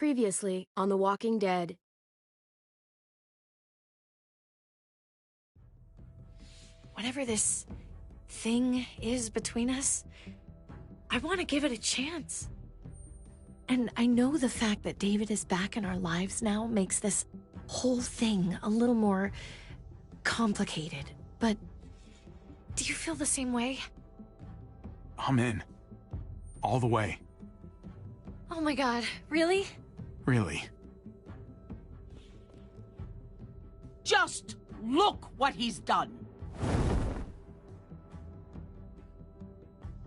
Previously on The Walking Dead. Whatever this thing is between us, I want to give it a chance. And I know the fact that David is back in our lives now makes this whole thing a little more complicated. But do you feel the same way? I'm in. All the way. Oh my god, really? Really. Just look what he's done.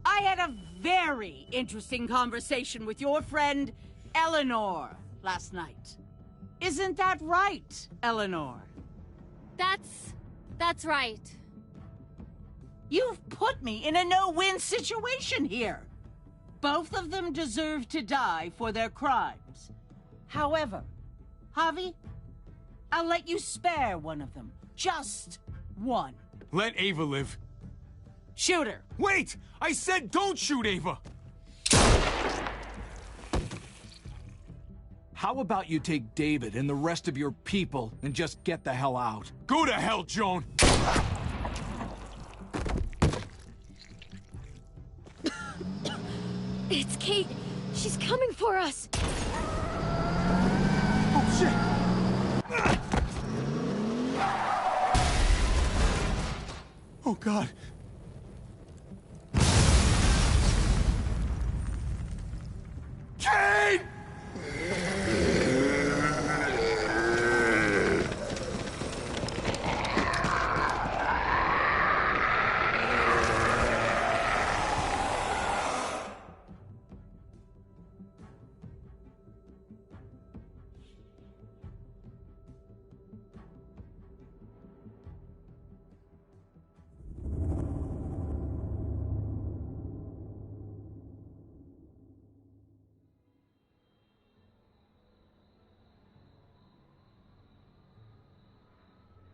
I had a very interesting conversation with your friend Eleanor last night. Isn't that right, Eleanor? That's right. You've put me in a no-win situation here. Both of them deserve to die for their crimes. However, Javi, I'll let you spare one of them. Just one. Let Ava live. Shoot her. Wait! I said don't shoot Ava! How about you take David and the rest of your people and just get the hell out? Go to hell, Joan! It's Kate. She's coming for us. Oh, shit! Oh, God. Kate!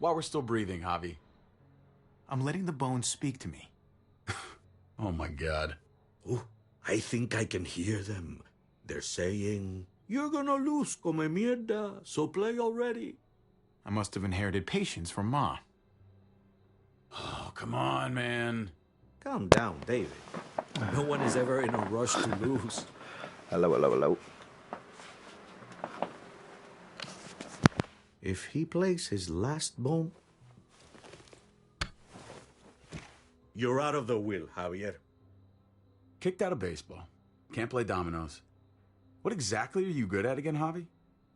While we're still breathing, Javi. I'm letting the bones speak to me. Oh my god. Oh, I think I can hear them. They're saying, "You're gonna lose, come mierda, so play already." I must have inherited patience from Ma. Oh, come on, man. Calm down, David. No one is ever in a rush to lose. Hello. If he plays his last bone... You're out of the will, Javier. Kicked out of baseball. Can't play dominoes. What exactly are you good at again, Javi?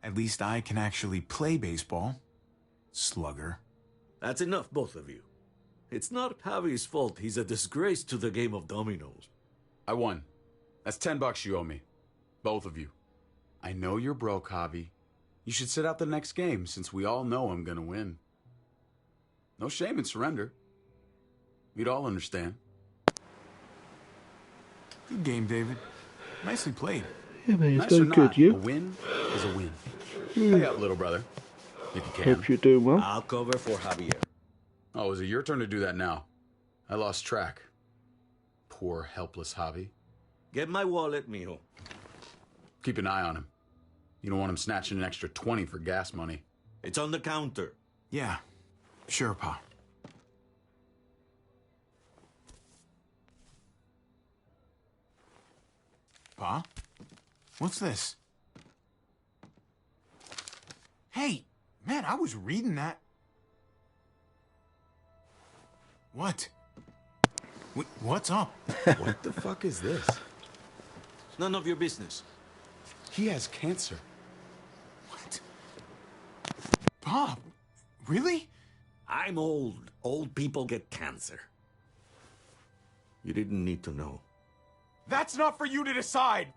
At least I can actually play baseball. Slugger. That's enough, both of you. It's not Javi's fault he's a disgrace to the game of dominoes. I won. That's $10 you owe me. Both of you. I know you're broke, Javi. You should sit out the next game, since we all know I'm gonna win. No shame in surrender. We'd all understand. Good game, David. Nicely played. Yeah, man, it's Nice or going good, not, you? a win is a win. Pay up, little brother. If you can. Hope you're doing well. I'll cover for Javier. Oh, is it your turn to do that now? I lost track. Poor, helpless Javi. Get my wallet, mijo. Keep an eye on him. You don't want him snatching an extra 20 for gas money. It's on the counter. Yeah. Sure, Pa. Pa? What's this? Hey, man, I was reading that. What? What's up? What the fuck is this? None of your business. He has cancer. What? Bob, really? I'm old. Old people get cancer. You didn't need to know. That's not for you to decide.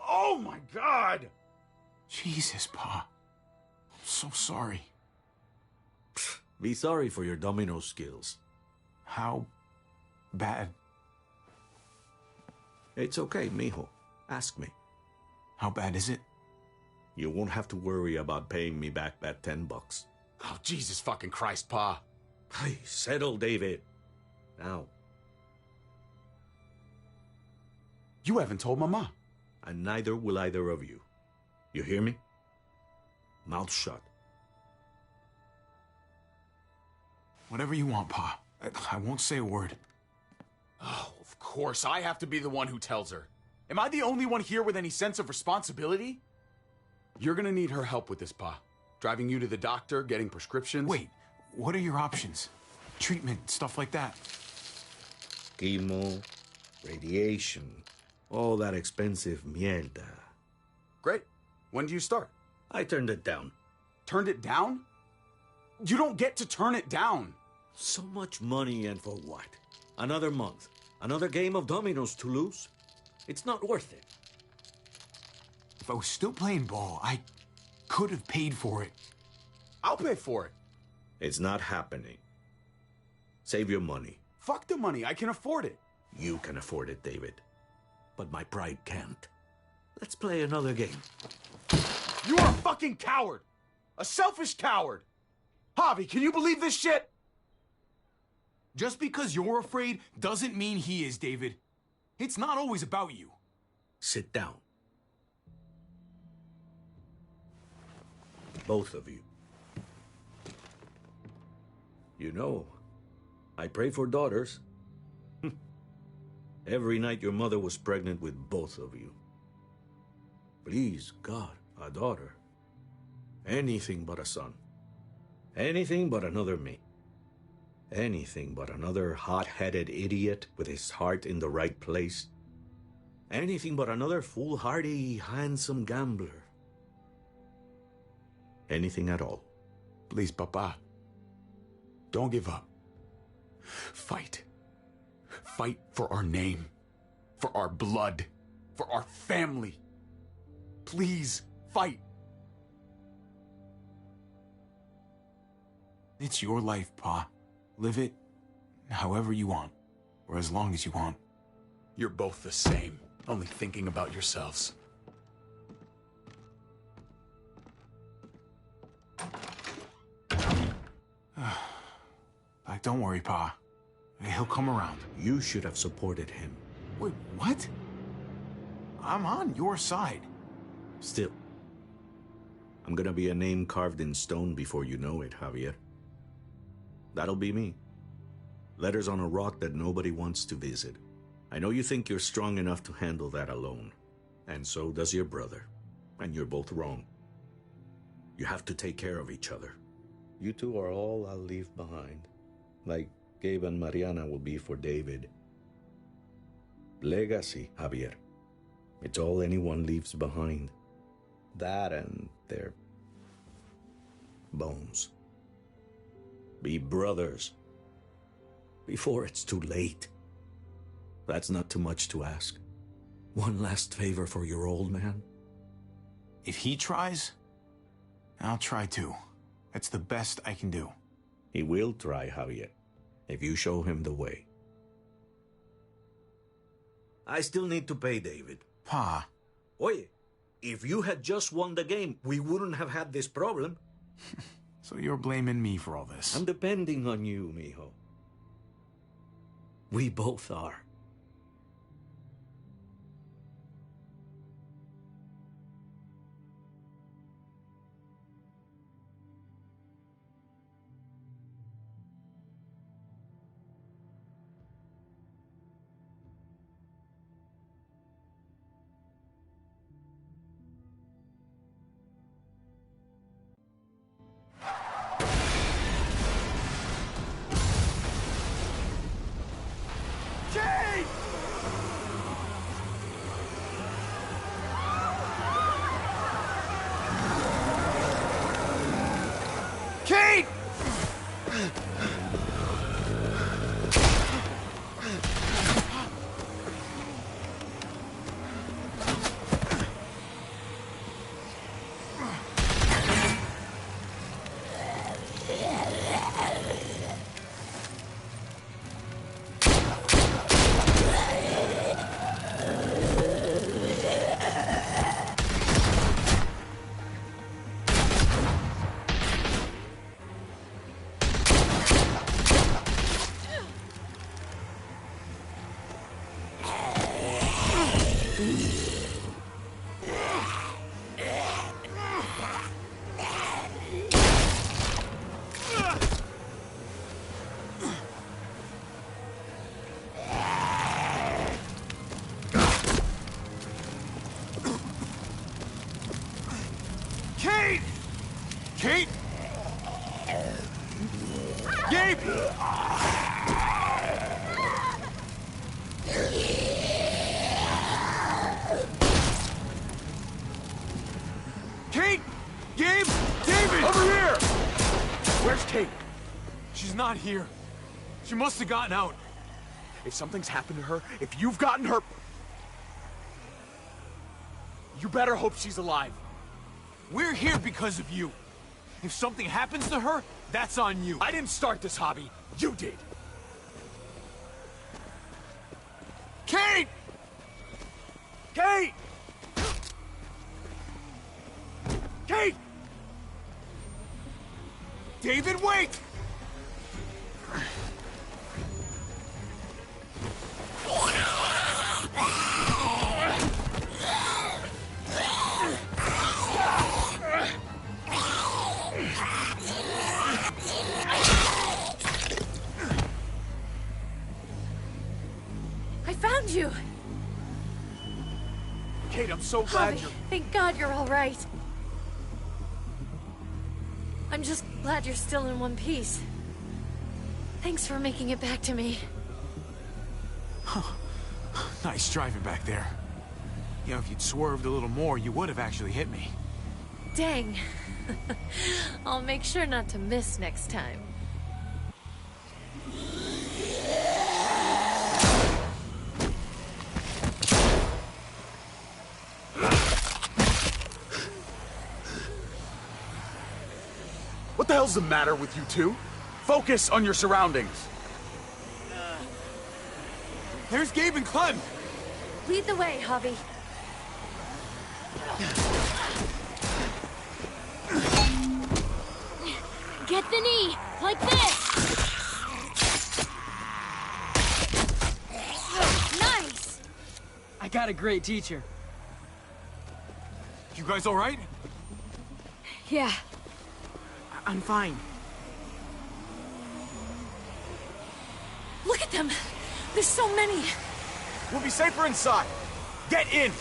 Oh my God! Jesus, Pa. I'm so sorry. Be sorry for your domino skills. How bad? It's okay, mijo. Ask me. How bad is it? You won't have to worry about paying me back that $10. Oh, Jesus fucking Christ, Pa. Hey, settle, David. Now. You haven't told Mama. and neither will either of you. You hear me? Mouth shut. Whatever you want, Pa. I won't say a word. Oh, of course, I have to be the one who tells her. Am I the only one here with any sense of responsibility? You're gonna need her help with this, Pa. Driving you to the doctor, getting prescriptions. Wait, what are your options? Treatment, stuff like that. Chemo, radiation, all that expensive mierda. Great. When do you start? I turned it down. Turned it down? You don't get to turn it down. So much money, and for what? Another month. Another game of dominoes to lose? It's not worth it. If I was still playing ball, I could have paid for it. I'll pay for it. It's not happening. Save your money. Fuck the money. I can afford it. You can afford it, David. But my pride can't. Let's play another game. You are a fucking coward. A selfish coward. Javi, can you believe this shit? Just because you're afraid doesn't mean he is, David. It's not always about you. Sit down. Both of you. You know, I pray for daughters. Every night your mother was pregnant with both of you. Please, God, a daughter. Anything but a son. Anything but another me. Anything but another hot-headed idiot with his heart in the right place. Anything but another foolhardy, handsome gambler. Anything at all. Please, Papa. Don't give up. Fight. Fight for our name. For our blood. For our family. Please, fight. It's your life, Pa. Live it however you want, or as long as you want. You're both the same, only thinking about yourselves. Don't worry, Pa. He'll come around. You should have supported him. Wait, what? I'm on your side. Still, I'm gonna be a name carved in stone before you know it, Javier. That'll be me. Letters on a rock that nobody wants to visit. I know you think you're strong enough to handle that alone. And so does your brother. And you're both wrong. You have to take care of each other. You two are all I'll leave behind. Like Gabe and Mariana will be for David. Legacy, Javier. It's all anyone leaves behind. That and their bones. Be brothers. Before it's too late. That's not too much to ask. One last favor for your old man. If he tries, I'll try too. That's the best I can do. He will try, Javier, if you show him the way. I still need to pay David. Pa. Oye, if you had just won the game, we wouldn't have had this problem. So you're blaming me for all this? I'm depending on you, mijo. We both are. Jay! Kate! Gabe! Kate! Gabe! David! Over here! Where's Kate? She's not here. She must have gotten out. If something's happened to her, if you've gotten her... You better hope she's alive. We're here because of you. If something happens to her, that's on you. I didn't start this hobby. You did. Kate! Kate! Kate! David, wait! I found you! Kate, I'm so glad Javi, you're... thank God you're all right. I'm just glad you're still in one piece. Thanks for making it back to me. Nice driving back there. You know, if you'd swerved a little more, you would have actually hit me. Dang. I'll make sure not to miss next time. What the hell's the matter with you two? Focus on your surroundings. There's Gabe and Clem! Lead the way, Javi. Get the knee, like this! Nice! I got a great teacher. You guys all right? Yeah. I'm fine. Look at them! There's so many! We'll be safer inside. Get in!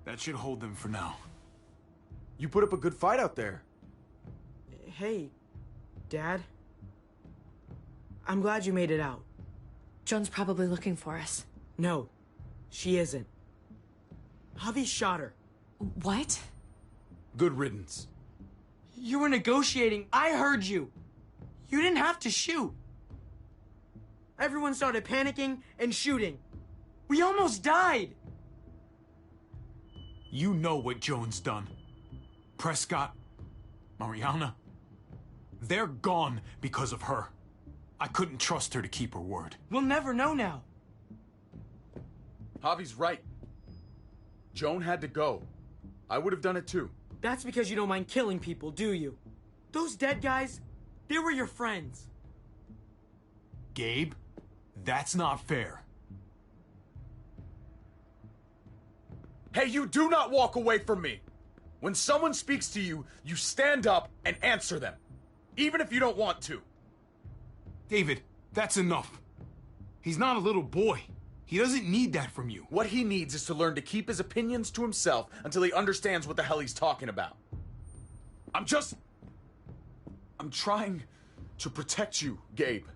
That should hold them for now. You put up a good fight out there. Hey, Dad. I'm glad you made it out. Joan's probably looking for us. No, she isn't. Javi shot her. What? Good riddance. You were negotiating. I heard you. You didn't have to shoot. Everyone started panicking and shooting. We almost died. You know what Joan's done. Prescott, Mariana, they're gone because of her. I couldn't trust her to keep her word. We'll never know now. Javi's right. Joan had to go. I would have done it too. That's because you don't mind killing people, do you? Those dead guys, they were your friends. Gabe, that's not fair. Hey, you do not walk away from me. When someone speaks to you, you stand up and answer them. Even if you don't want to. David, that's enough. He's not a little boy. He doesn't need that from you. What he needs is to learn to keep his opinions to himself until he understands what the hell he's talking about. I'm trying to protect you, Gabe.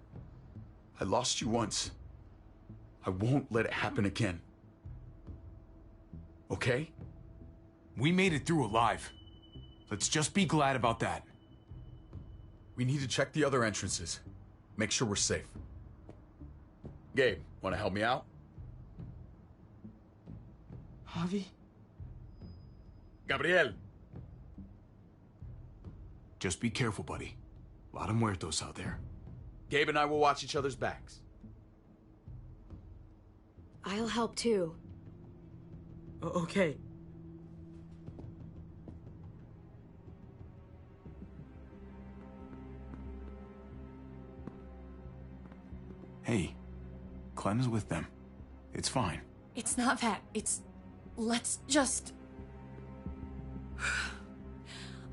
I lost you once. I won't let it happen again. Okay? We made it through alive. Let's just be glad about that. We need to check the other entrances. Make sure we're safe. Gabe, want to help me out? Javi? Gabriel. Just be careful, buddy. A lot of muertos out there. Gabe and I will watch each other's backs. I'll help too. Okay. Hey, Clem's with them. It's fine. It's not that. It's... Let's just...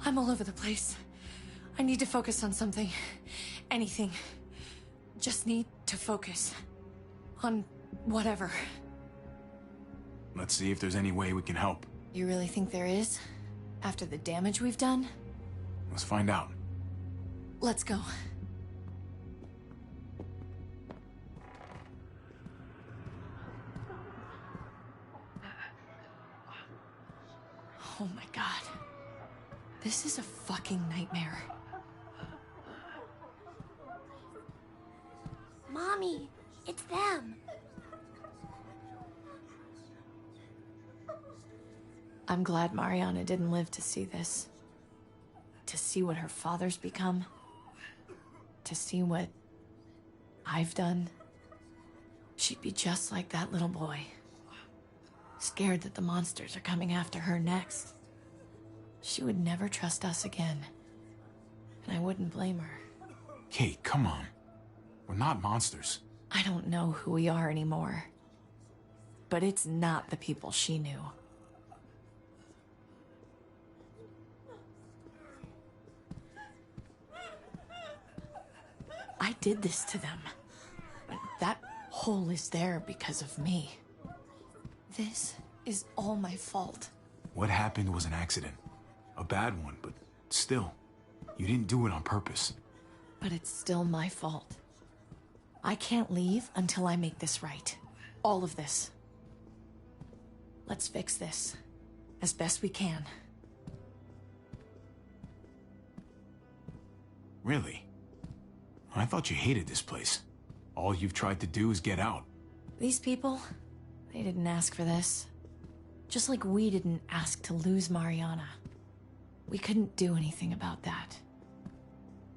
I'm all over the place. I need to focus on something. Anything. Just need to focus. On whatever. Let's see if there's any way we can help. You really think there is? After the damage we've done? Let's find out. Let's go. Oh my god. This is a fucking nightmare. Mommy, it's them. I'm glad Mariana didn't live to see this. To see what her father's become. To see what I've done. She'd be just like that little boy. Scared that the monsters are coming after her next. She would never trust us again. And I wouldn't blame her. Kate, come on. We're not monsters. I don't know who we are anymore. But it's not the people she knew. I did this to them. But that hole is there because of me. This is all my fault. What happened was an accident. A bad one, but still. You didn't do it on purpose. But it's still my fault. I can't leave until I make this right. All of this. Let's fix this. As best we can. Really? I thought you hated this place. All you've tried to do is get out. These people, they didn't ask for this. Just like we didn't ask to lose Mariana. We couldn't do anything about that.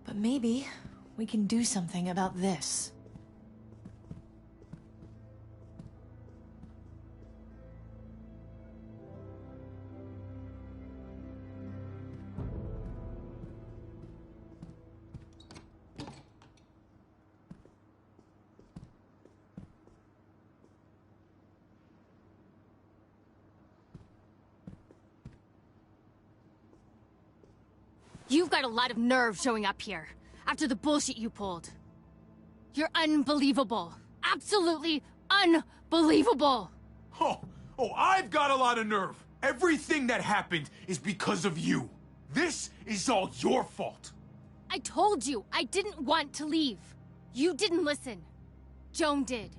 But maybe we can do something about this. You've got a lot of nerve showing up here, after the bullshit you pulled. You're unbelievable. Absolutely unbelievable! Oh, I've got a lot of nerve. Everything that happened is because of you. This is all your fault. I told you I didn't want to leave. You didn't listen. Joan did.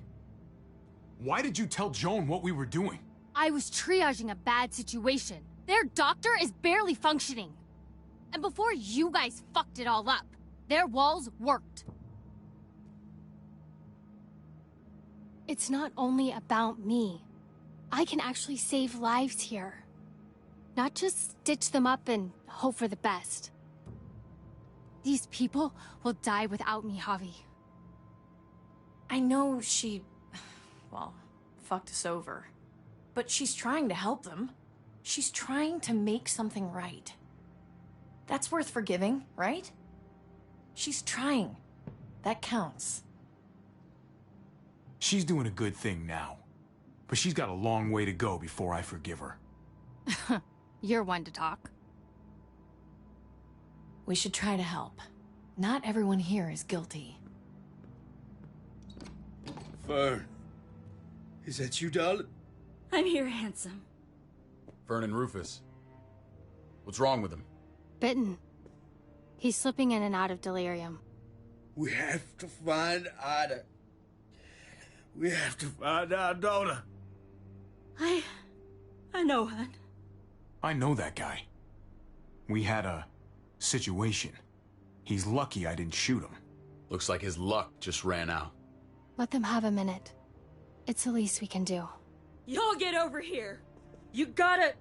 Why did you tell Joan what we were doing? I was triaging a bad situation. Their doctor is barely functioning. And before you guys fucked it all up, their walls worked. It's not only about me. I can actually save lives here. Not just stitch them up and hope for the best. These people will die without me, Javi. I know she... well, fucked us over. But she's trying to help them. She's trying to make something right. That's worth forgiving, right? She's trying. That counts. She's doing a good thing now. But she's got a long way to go before I forgive her. You're one to talk. We should try to help. Not everyone here is guilty. Fern. Is that you, darling? I'm here, handsome. Fern and Rufus. What's wrong with him? Bitten. He's slipping in and out of delirium. We have to find Ada. We have to find our daughter. I know, hon. I know that guy. We had a situation. He's lucky I didn't shoot him. Looks like his luck just ran out. Let them have a minute. It's the least we can do. Y'all get over here. You gotta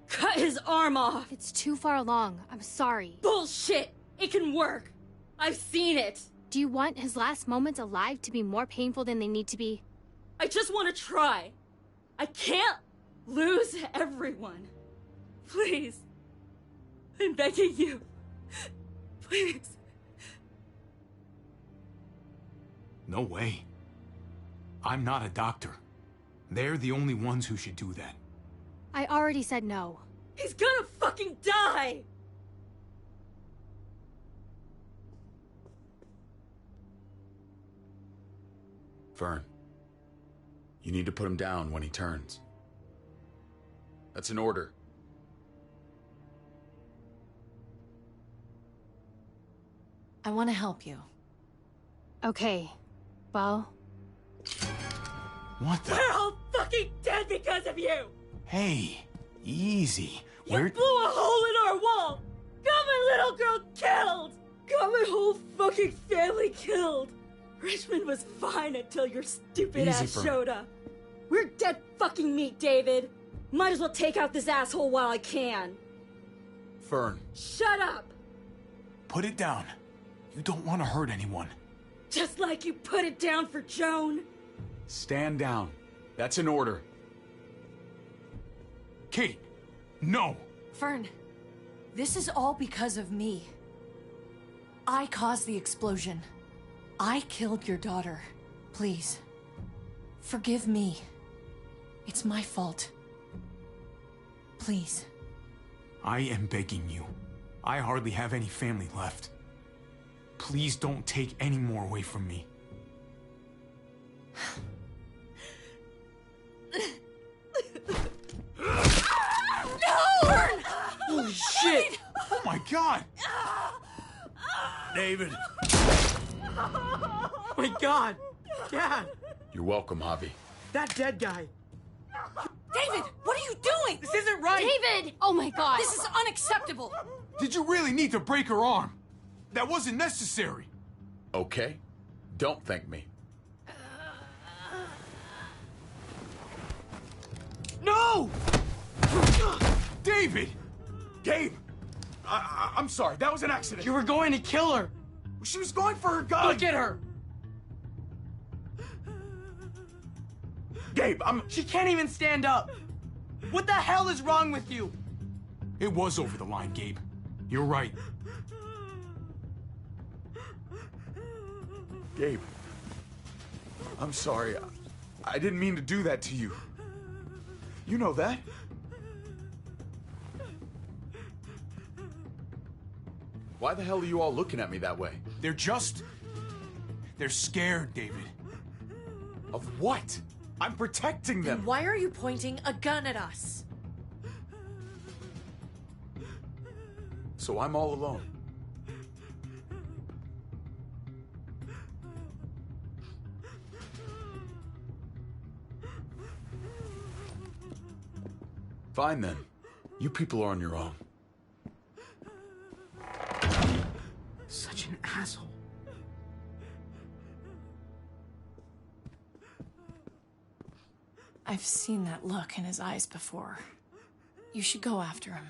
cut his arm off. It's too far along. I'm sorry. Bullshit! It can work. I've seen it. Do you want his last moments alive to be more painful than they need to be? I just want to try. I can't lose everyone. Please. I'm begging you. Please. No way. I'm not a doctor. They're the only ones who should do that. I already said no. He's gonna fucking die! Fern, you need to put him down when he turns. That's an order. I want to help you. Okay. Well, What the? We're all fucking dead because of you! Hey, easy. You blew a hole in our wall! Got my little girl killed! Got my whole fucking family killed! Richmond was fine until your stupid Easy, ass Fern. showed up. We're dead fucking meat, David. Might as well take out this asshole while I can. Fern. Shut up! Put it down. You don't want to hurt anyone. Just like you put it down for Joan. Stand down. That's an order. Kate, no! Fern, this is all because of me. I caused the explosion. I killed your daughter. Please, forgive me. It's my fault. Please. I am begging you. I hardly have any family left. Please don't take any more away from me. No! Fern! Holy shit! Oh my god! David. Oh my god! Dad! You're welcome, Javi. That dead guy! David, what are you doing? This isn't right! David! Oh my god! This is unacceptable! Did you really need to break her arm? That wasn't necessary. Okay? Don't thank me. No! David! Gabe! I'm sorry, that was an accident. You were going to kill her! She was going for her gun! Look at her! Gabe, She can't even stand up! What the hell is wrong with you? It was over the line, Gabe. You're right. Gabe. I'm sorry. I didn't mean to do that to you. You know that? Why the hell are you all looking at me that way? They're scared, David. Of what? I'm protecting them. Why are you pointing a gun at us? So I'm all alone. Fine then. You people are on your own. Such an asshole. I've seen that look in his eyes before. You should go after him.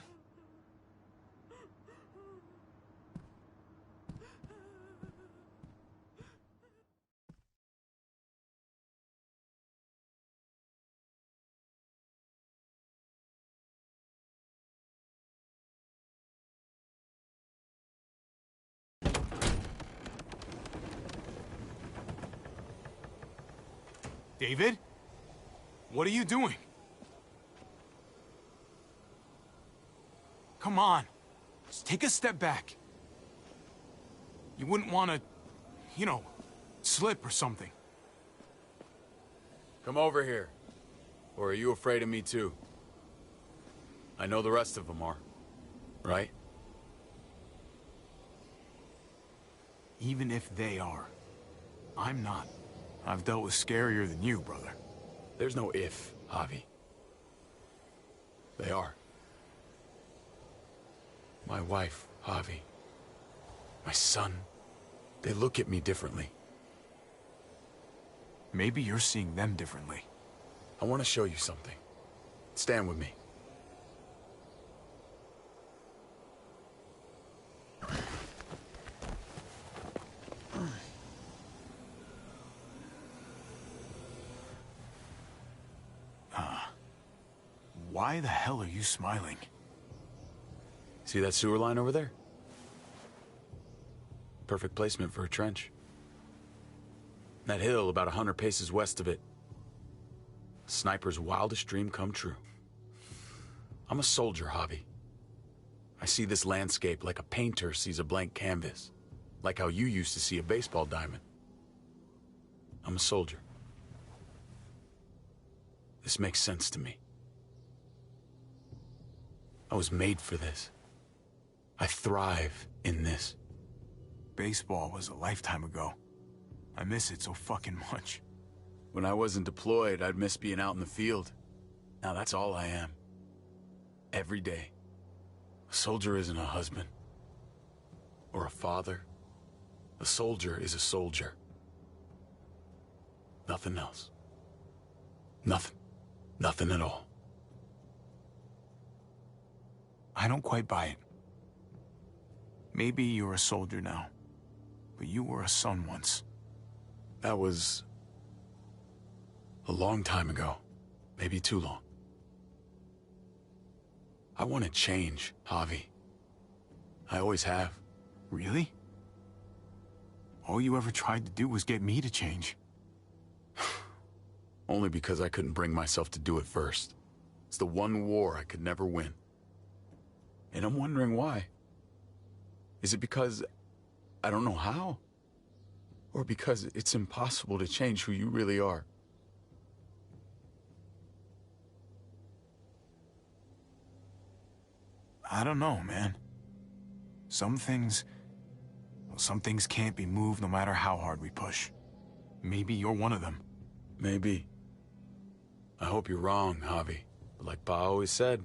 David? What are you doing? Come on. Just take a step back. You wouldn't want to, slip or something. Come over here. Or are you afraid of me too? I know the rest of them are. Right? Even if they are, I'm not. I've dealt with scarier than you, brother. There's no if, Javi. They are. My wife, Javi. My son. They look at me differently. Maybe you're seeing them differently. I want to show you something. Stand with me. Why the hell are you smiling? See that sewer line over there? Perfect placement for a trench. That hill about 100 paces west of it. Sniper's wildest dream come true. I'm a soldier, Javi. I see this landscape like a painter sees a blank canvas. Like how you used to see a baseball diamond. I'm a soldier. This makes sense to me. I was made for this. I thrive in this. Baseball was a lifetime ago. I miss it so fucking much. When I wasn't deployed, I'd miss being out in the field. Now that's all I am. Every day. A soldier isn't a husband. Or a father. A soldier is a soldier. Nothing else. Nothing. Nothing at all. I don't quite buy it. Maybe you're a soldier now, but you were a son once. That was a long time ago. Maybe too long. I want to change, Javi. I always have. Really? All you ever tried to do was get me to change. Only because I couldn't bring myself to do it first. It's the one war I could never win. And I'm wondering why. Is it because I don't know how? Or because it's impossible to change who you really are? I don't know, man. Some things can't be moved no matter how hard we push. Maybe you're one of them. Maybe. I hope you're wrong, Javi. But like Pa always said,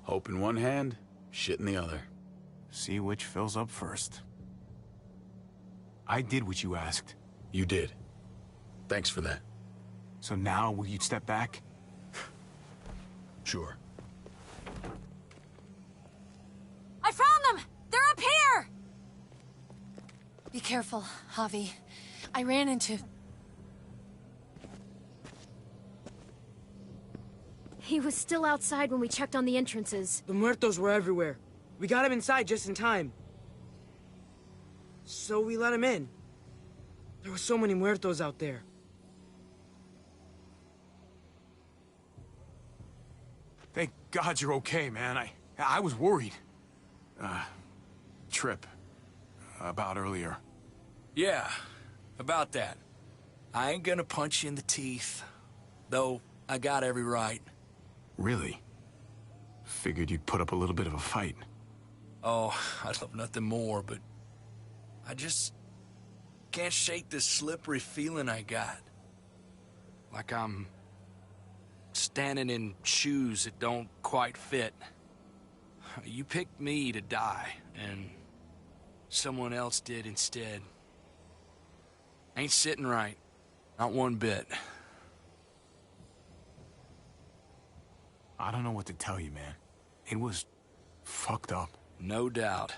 hope in one hand, shit in the other. See which fills up first. I did what you asked. You did. Thanks for that. So now, will you step back? Sure. I found them! They're up here! Be careful, Javi. I ran into... He was still outside when we checked on the entrances. The muertos were everywhere. We got him inside just in time. So we let him in. There were so many muertos out there. Thank God you're okay, man. I was worried. Trip. About earlier. Yeah, about that. I ain't gonna punch you in the teeth. Though, I got every right. Really? Figured you'd put up a little bit of a fight. Oh, I'd love nothing more, but... I just... can't shake this slippery feeling I got. Like I'm... standing in shoes that don't quite fit. You picked me to die, and... someone else did instead. Ain't sitting right. Not one bit. I don't know what to tell you, man. It was... fucked up. No doubt.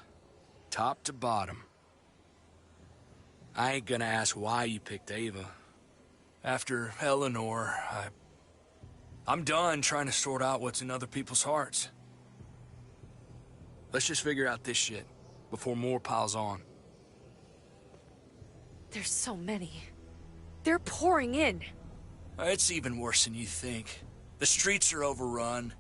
Top to bottom. I ain't gonna ask why you picked Ava. After Eleanor, I'm done trying to sort out what's in other people's hearts. Let's just figure out this shit before more piles on. There's so many. They're pouring in. It's even worse than you think. The streets are overrun.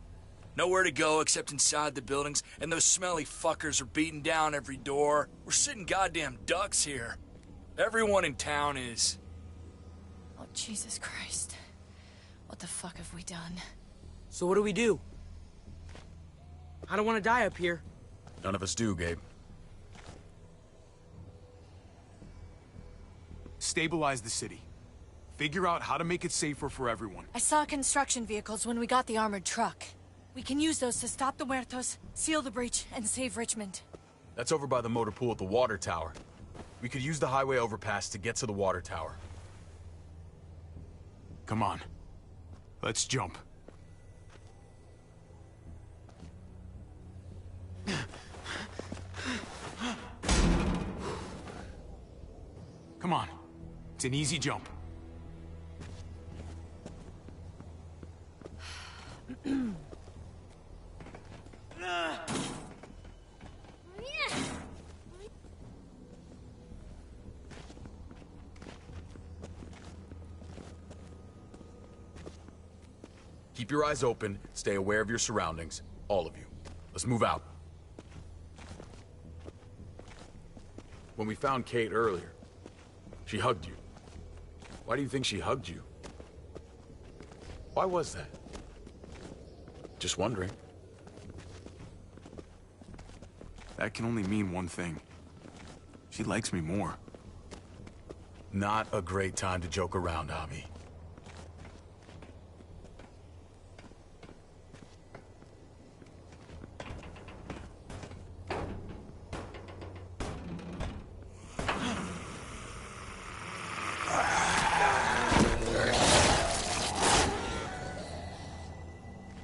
Nowhere to go except inside the buildings, and those smelly fuckers are beating down every door. We're sitting goddamn ducks here. Everyone in town is. Oh, Jesus Christ. What the fuck have we done? So what do we do? I don't want to die up here. None of us do, Gabe. Stabilize the city. Figure out how to make it safer for everyone. I saw construction vehicles when we got the armored truck. We can use those to stop the muertos, seal the breach, and save Richmond. That's over by the motor pool at the water tower. We could use the highway overpass to get to the water tower. Come on. Let's jump. Come on. It's an easy jump. Keep your eyes open, stay aware of your surroundings. All of you. Let's move out. When we found Kate earlier, she hugged you. Why do you think she hugged you? Why was that? Just wondering. That can only mean one thing. She likes me more. Not a great time to joke around, Javi.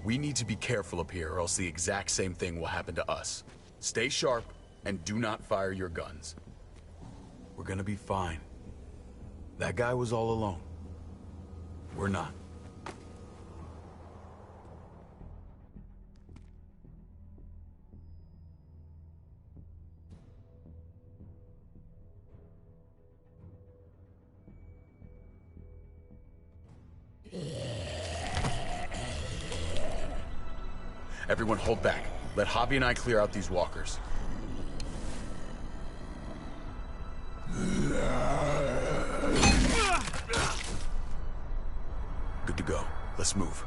We need to be careful up here, or else the exact same thing will happen to us. Stay sharp, and do not fire your guns. We're gonna be fine. That guy was all alone. We're not. Everyone hold back. Let Javi and I clear out these walkers. Good to go. Let's move.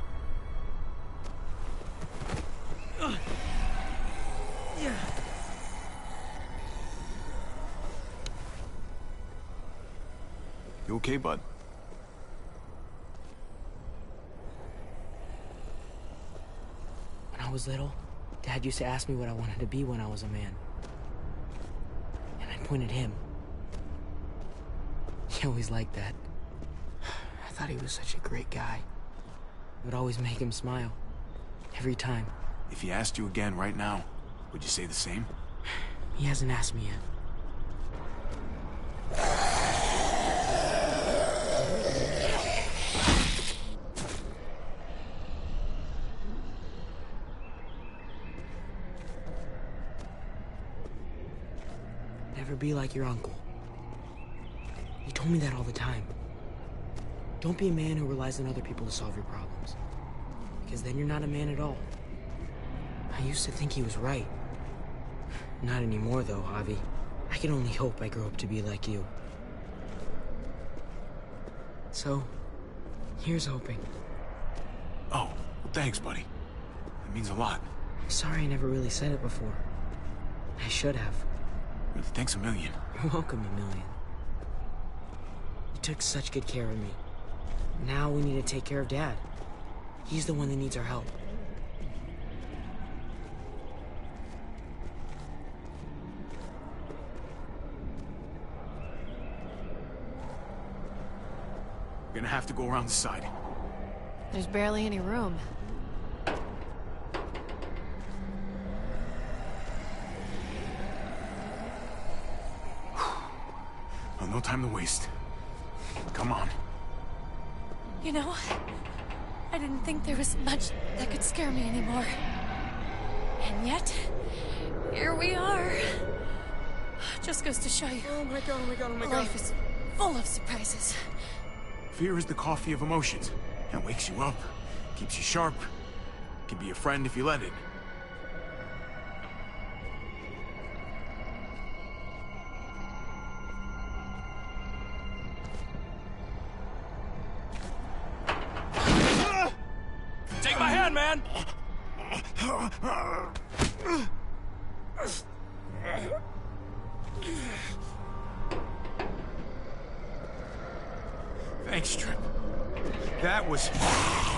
You okay, bud? When I was little, Dad used to ask me what I wanted to be when I was a man. And I'd point at him. He always liked that. I thought he was such a great guy. It would always make him smile. Every time. If he asked you again right now, would you say the same? He hasn't asked me yet. Never be like your uncle. He told me that all the time. Don't be a man who relies on other people to solve your problems. Because then you're not a man at all. I used to think he was right. Not anymore, though, Javi. I can only hope I grow up to be like you. So, here's hoping. Oh, well, thanks, buddy. It means a lot. Sorry I never really said it before. I should have. Really, thanks a million. You're welcome, a million. You took such good care of me. Now we need to take care of Dad. He's the one that needs our help. We're gonna have to go around the side. There's barely any room. Oh, no time to waste. Come on. You know, I didn't think there was much that could scare me anymore. And yet, here we are. Just goes to show you. Oh my god, oh my god, oh my god. Life is full of surprises. Fear is the coffee of emotions. It wakes you up, keeps you sharp, can be a friend if you let it. Take my hand, man! Thanks, Trip. That was...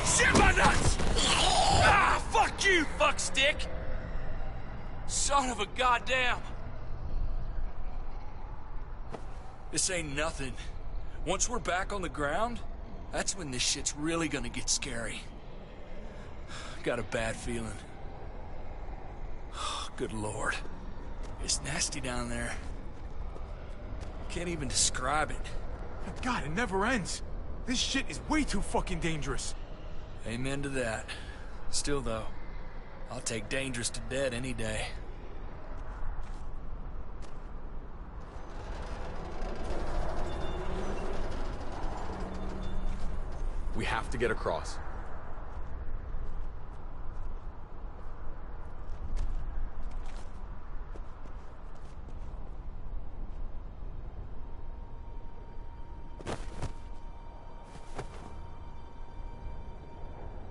Shit my nuts! Ah, fuck you, fuckstick! Son of a goddamn! This ain't nothing. Once we're back on the ground, that's when this shit's really gonna get scary. Got a bad feeling. Good lord. It's nasty down there. Can't even describe it. God, it never ends. This shit is way too fucking dangerous. Amen to that. Still, though, I'll take dangerous to dead any day. We have to get across.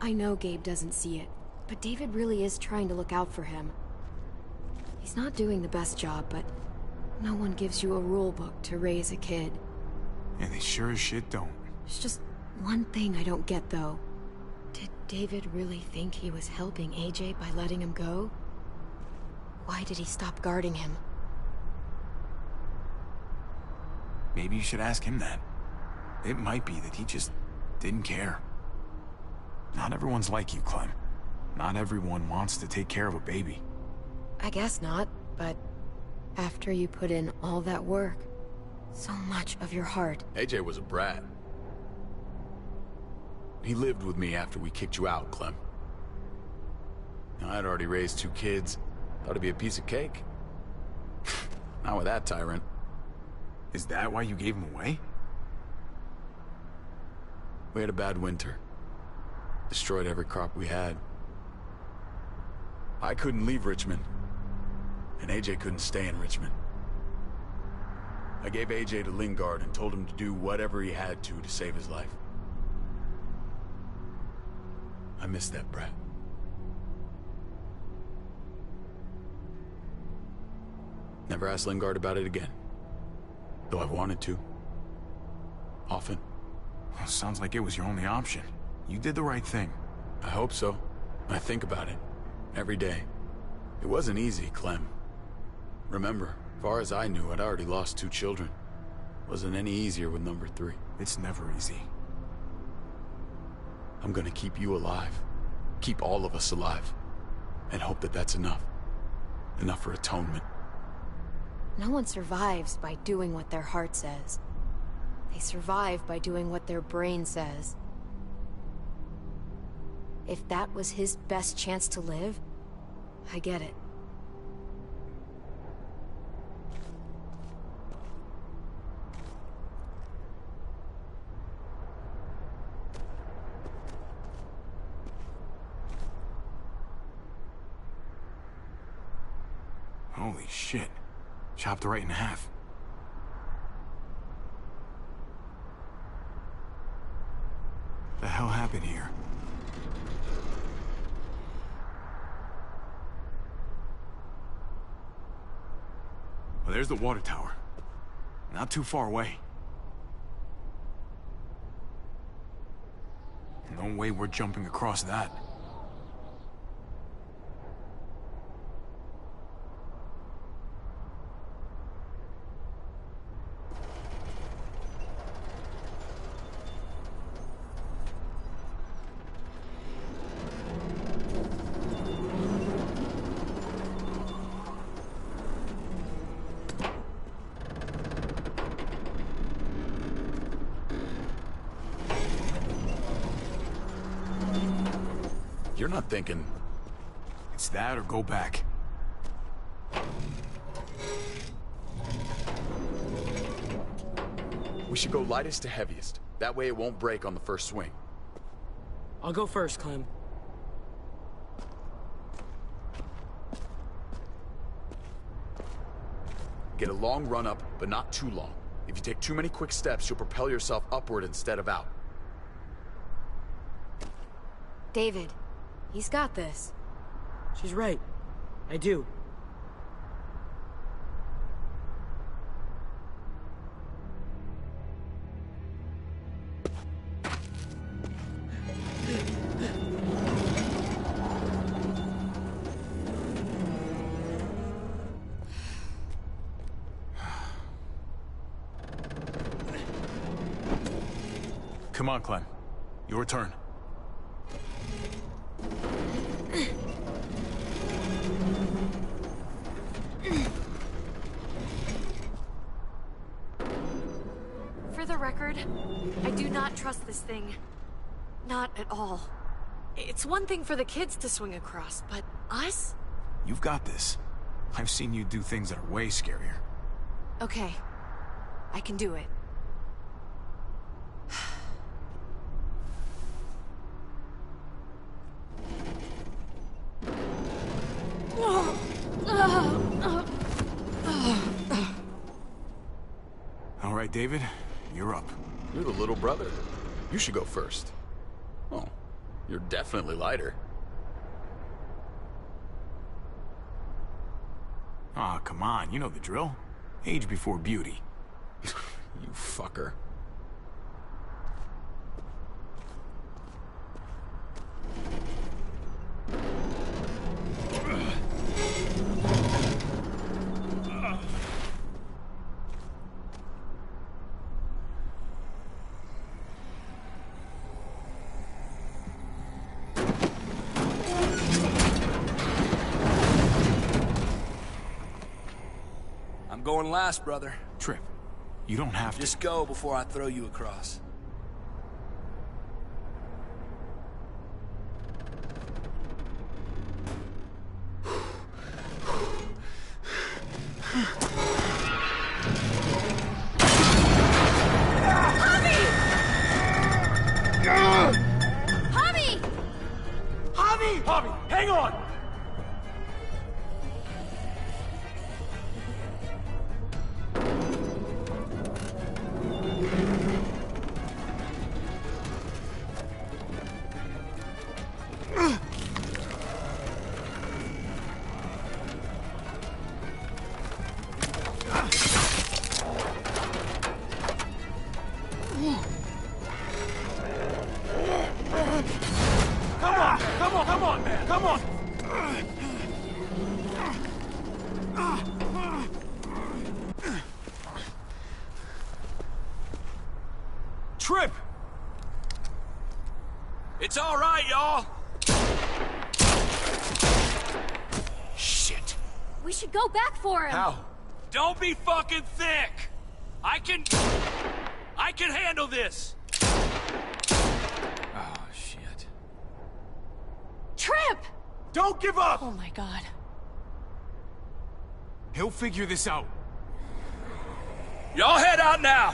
I know Gabe doesn't see it, but David really is trying to look out for him. He's not doing the best job, but no one gives you a rule book to raise a kid. And they sure as shit don't. There's just one thing I don't get, though. Did David really think he was helping AJ by letting him go? Why did he stop guarding him? Maybe you should ask him that. It might be that he just didn't care. Not everyone's like you, Clem. Not everyone wants to take care of a baby. I guess not, but after you put in all that work, so much of your heart... AJ was a brat. He lived with me after we kicked you out, Clem. I'd already raised 2 kids. Thought it'd be a piece of cake. Not with that tyrant. Is that why you gave him away? We had a bad winter. Destroyed every crop we had. I couldn't leave Richmond. And AJ couldn't stay in Richmond. I gave AJ to Lingard and told him to do whatever he had to save his life. I miss that brat. Never asked Lingard about it again. Though I've wanted to. Often. Well, sounds like it was your only option. You did the right thing. I hope so. I think about it. Every day. It wasn't easy, Clem. Remember, as far as I knew, I'd already lost 2 children. Wasn't any easier with number 3. It's never easy. I'm gonna keep you alive. Keep all of us alive. And hope that that's enough. Enough for atonement. No one survives by doing what their heart says. They survive by doing what their brain says. If that was his best chance to live, I get it. Holy shit. Chopped right in half. The hell happened here? Well, there's the water tower. Not too far away. No way we're jumping across that. You're not thinking... It's that or go back. We should go lightest to heaviest. That way it won't break on the first swing. I'll go first, Clem. Get a long run up, but not too long. If you take too many quick steps, you'll propel yourself upward instead of out. David, he's got this. She's right. I do. Come on, Clem. Your turn. For the record, I do not trust this thing. Not at all. It's one thing for the kids to swing across, but us? You've got this. I've seen you do things that are way scarier. Okay. I can do it. All right, David, you're up. You're the little brother. You should go first. Oh, You're definitely lighter. Aw, come on, you know the drill. Age before beauty. You fucker. I'm going last, brother. Tripp, you don't have to. Just go before I throw you across. Javi, hang on! Come on, man! Come on! Tripp! It's all right, y'all! Shit. We should go back for him. How? Don't be fucking thick! I can handle this! Oh, shit. Tripp! Don't give up! Oh my god. He'll figure this out. Y'all head out now!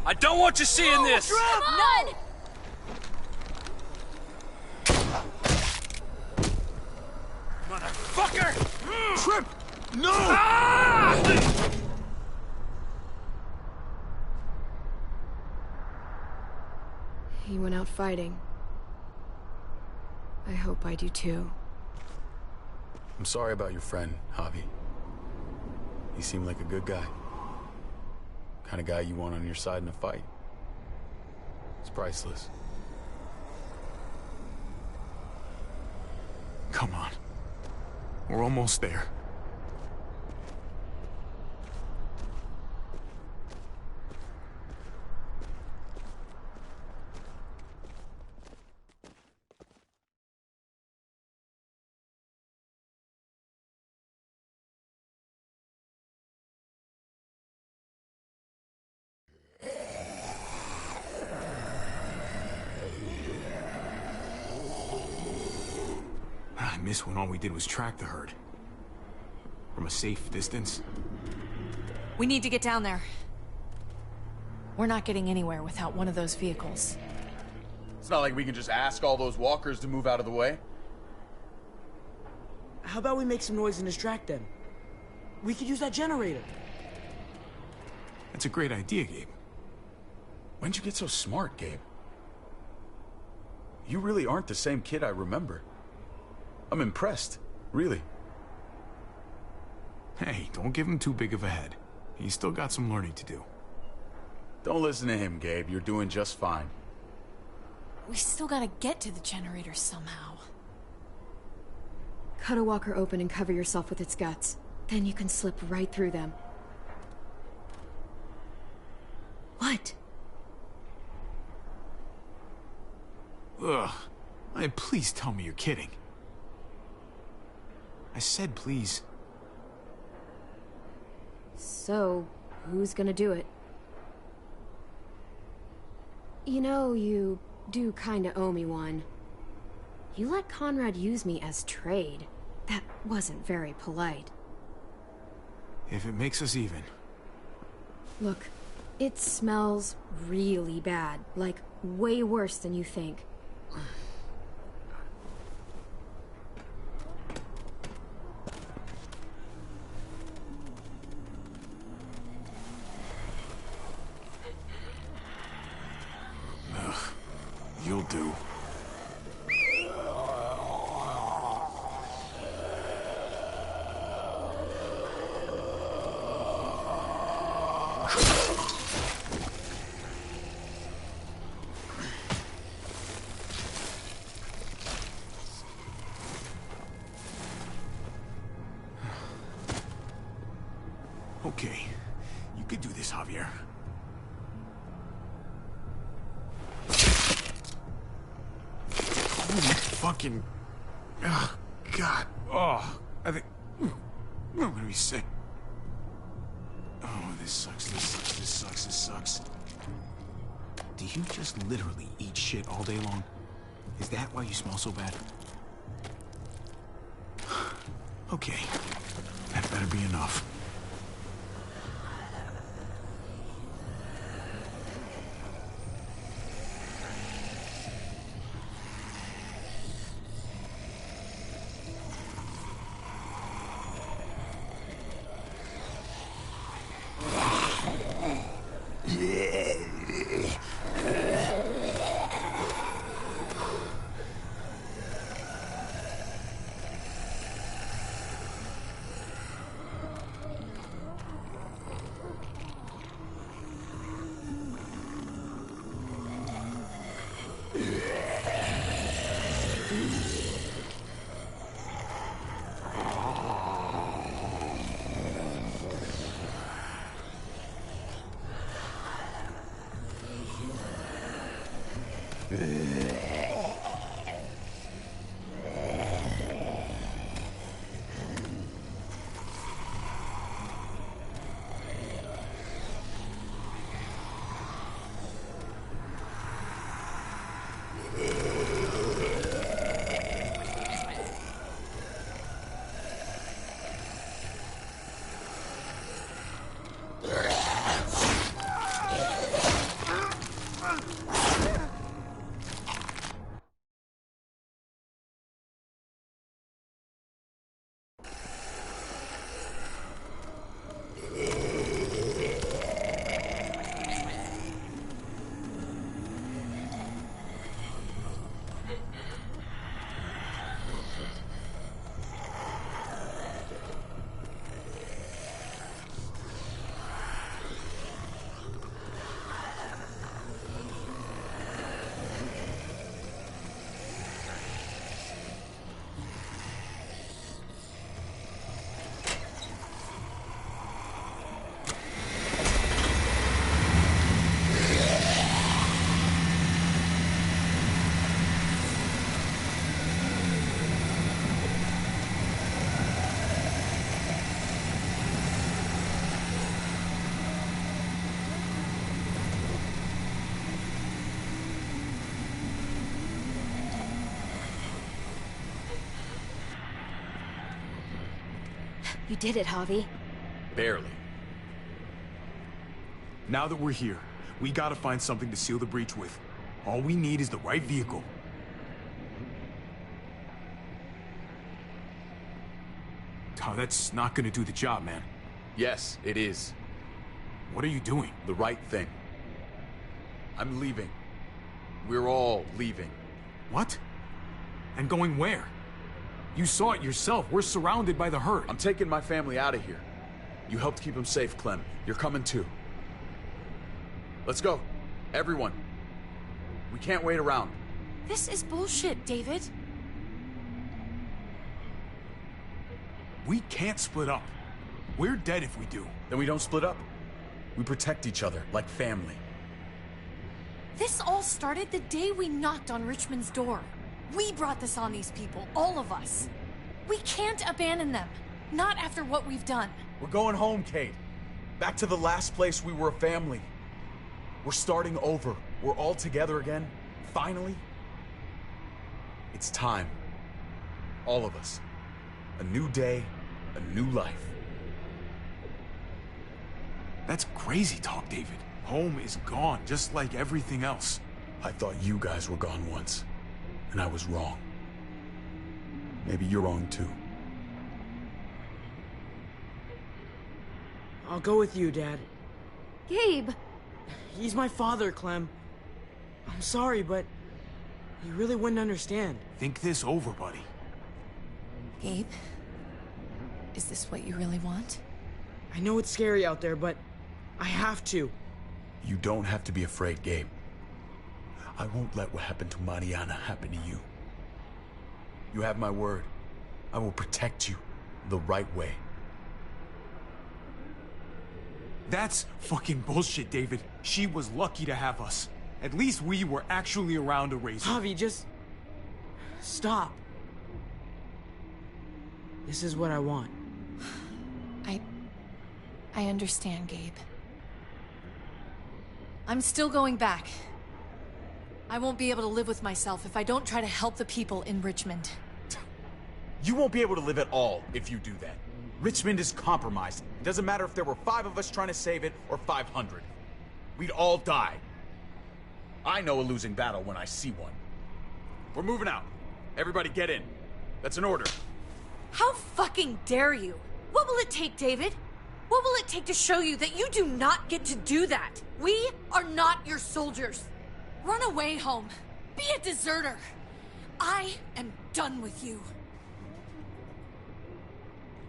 I don't want you seeing this! Come on! Motherfucker! Tripp! No! Ah! He went out fighting. I hope I do too. I'm sorry about your friend, Javi. He seemed like a good guy. Kind of guy you want on your side in a fight. It's priceless. Come on. We're almost there. I miss when all we did was track the herd. From a safe distance. We need to get down there. We're not getting anywhere without one of those vehicles. It's not like we can just ask all those walkers to move out of the way. How about we make some noise and distract them? We could use that generator. That's a great idea, Gabe. When'd you get so smart, Gabe? You really aren't the same kid I remember. I'm impressed, really. Hey, don't give him too big of a head. He's still got some learning to do. Don't listen to him, Gabe. You're doing just fine. We still gotta get to the generator somehow. Cut a walker open and cover yourself with its guts. Then you can slip right through them. What? Ugh. Please tell me you're kidding. I said please. So, who's gonna do it? You know, you do kinda owe me one. You let Conrad use me as trade. That wasn't very polite. If it makes us even. Look, it smells really bad. Like, way worse than you think. You'll do. Okay. You could do this, Javier. Holy fucking... Oh, God. Oh, I think... I'm gonna be sick. Oh, this sucks, this sucks, this sucks, this sucks. Do you just literally eat shit all day long? Is that why you smell so bad? Okay. That better be enough. You did it, Javi. Barely. Now that we're here, we gotta find something to seal the breach with. All we need is the right vehicle. Oh, that's not gonna do the job, man. Yes, it is. What are you doing? The right thing. I'm leaving. We're all leaving. What? And going where? You saw it yourself. We're surrounded by the herd. I'm taking my family out of here. You helped keep them safe, Clem. You're coming too. Let's go. Everyone. We can't wait around. This is bullshit, David. We can't split up. We're dead if we do. Then we don't split up. We protect each other like family. This all started the day we knocked on Richmond's door. We brought this on these people, all of us. We can't abandon them. Not after what we've done. We're going home, Kate. Back to the last place we were a family. We're starting over. We're all together again. Finally. It's time. All of us. A new day, a new life. That's crazy talk, David. Home is gone, just like everything else. I thought you guys were gone once, and I was wrong. Maybe you're wrong too. I'll go with you, Dad. Gabe! He's my father, Clem. I'm sorry, but he really wouldn't understand. Think this over, buddy. Gabe, is this what you really want? I know it's scary out there, but I have to. You don't have to be afraid, Gabe. I won't let what happened to Mariana happen to you. You have my word. I will protect you the right way. That's fucking bullshit, David. She was lucky to have us. At least we were actually around to raise her. Javi, just... stop. This is what I want. I understand, Gabe. I'm still going back. I won't be able to live with myself if I don't try to help the people in Richmond. You won't be able to live at all if you do that. Richmond is compromised. It doesn't matter if there were 5 of us trying to save it or 500. We'd all die. I know a losing battle when I see one. We're moving out. Everybody get in. That's an order. How fucking dare you? What will it take, David? What will it take to show you that you do not get to do that? We are not your soldiers. Run away home. Be a deserter. I am done with you.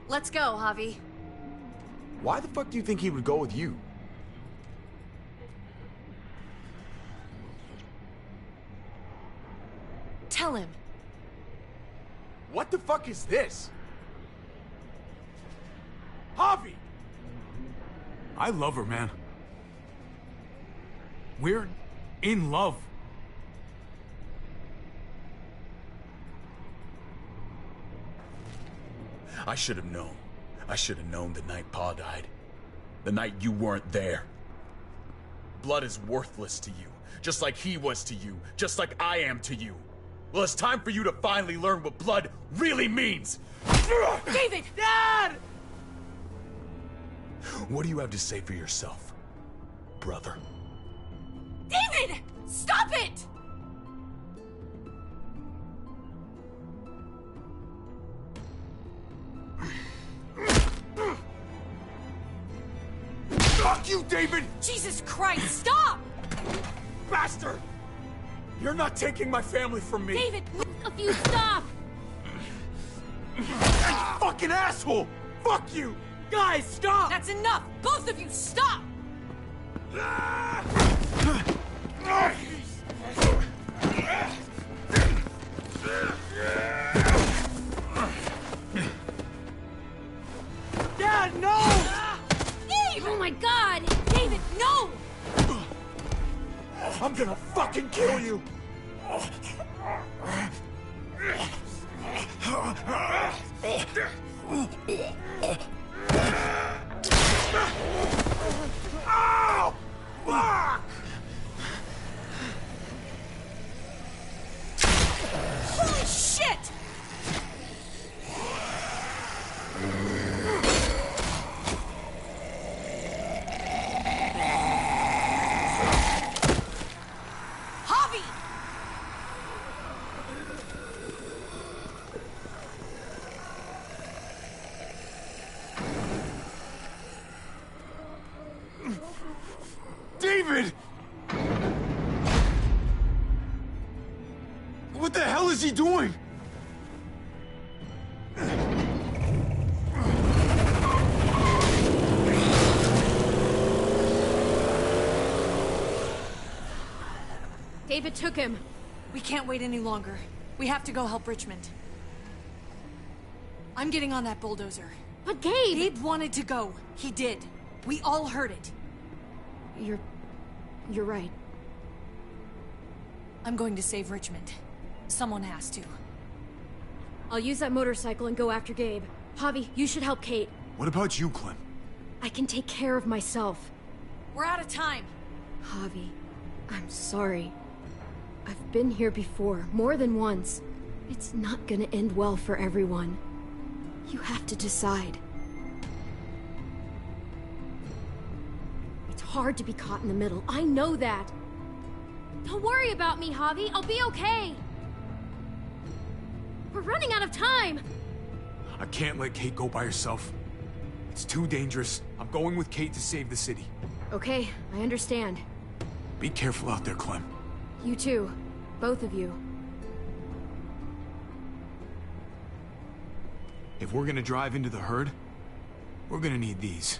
Let's go, Javi. Why the fuck do you think he would go with you? Tell him. What the fuck is this? Javi! I love her, man. We're in love. I should have known. I should have known the night Pa died. The night you weren't there. Blood is worthless to you, just like he was to you, just like I am to you. Well, it's time for you to finally learn what blood really means. David! Dad! What do you have to say for yourself, brother? David! Stop it! Fuck you, David! Jesus Christ, stop! Bastard! You're not taking my family from me! David, if you stop! Fucking asshole! Fuck you! Guys, stop! That's enough! Both of you, stop! Dad, no! Dave! Oh my God! David, no! I'm gonna fucking kill you! Ow! Fuck! Holy shit! Javi! David! What the hell is he doing? David took him. We can't wait any longer. We have to go help Richmond. I'm getting on that bulldozer. But Gabe! Gabe wanted to go. He did. We all heard it. You're right. I'm going to save Richmond. Someone has to. I'll use that motorcycle and go after Gabe. Javi, you should help Kate. What about you, Clem? I can take care of myself. We're out of time. Javi, I'm sorry. I've been here before, more than once. It's not gonna end well for everyone. You have to decide. It's hard to be caught in the middle. I know that. Don't worry about me, Javi. I'll be okay. We're running out of time. I can't let Kate go by herself. It's too dangerous. I'm going with Kate to save the city. Okay, I understand. Be careful out there, Clem. You too. Both of you. If we're gonna drive into the herd, we're gonna need these.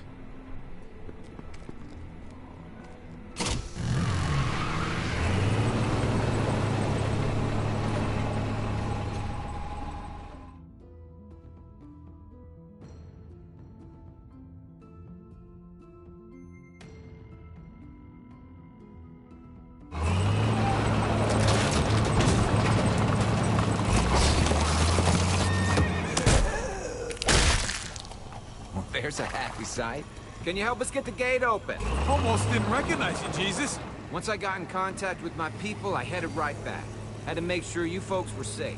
There's a happy sight. Can you help us get the gate open? Almost didn't recognize you, Jesus. Once I got in contact with my people, I headed right back. Had to make sure you folks were safe.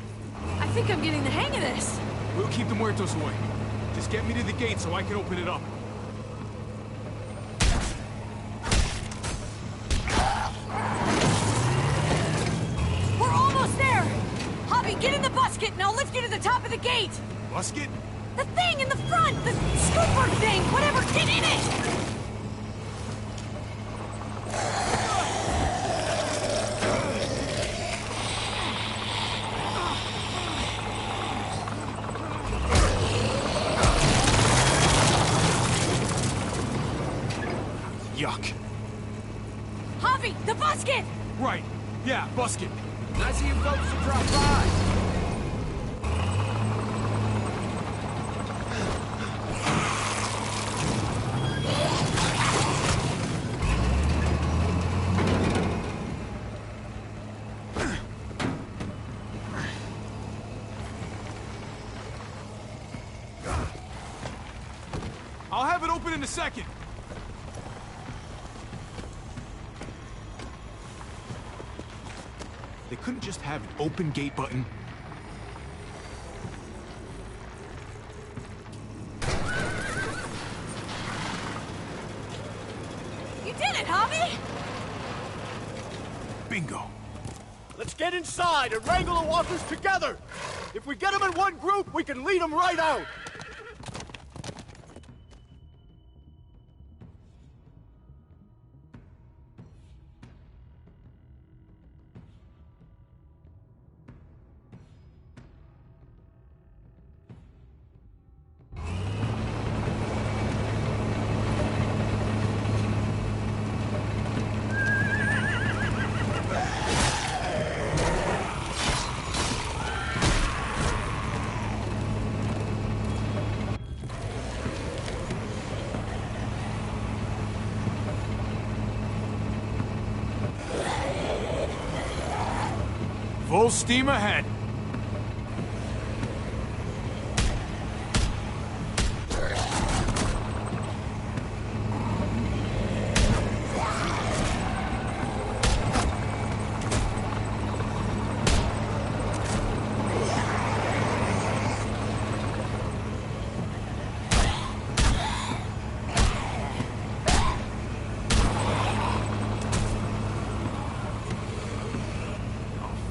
I think I'm getting the hang of this. We'll keep the muertos away. Just get me to the gate so I can open it up. We're almost there! Javi, get in the busket and I'll lift you to the top of the gate! Busket? The thing in the front! The scooper thing! Whatever! Get in it! Yuck. Javi, the busket! Right. Yeah, busket. Nice of you folks to drop by. I'll have it open in a second. They couldn't just have an open gate button. You did it, Javi! Bingo. Let's get inside and wrangle the walkers together! If we get them in one group, we can lead them right out! Full steam ahead.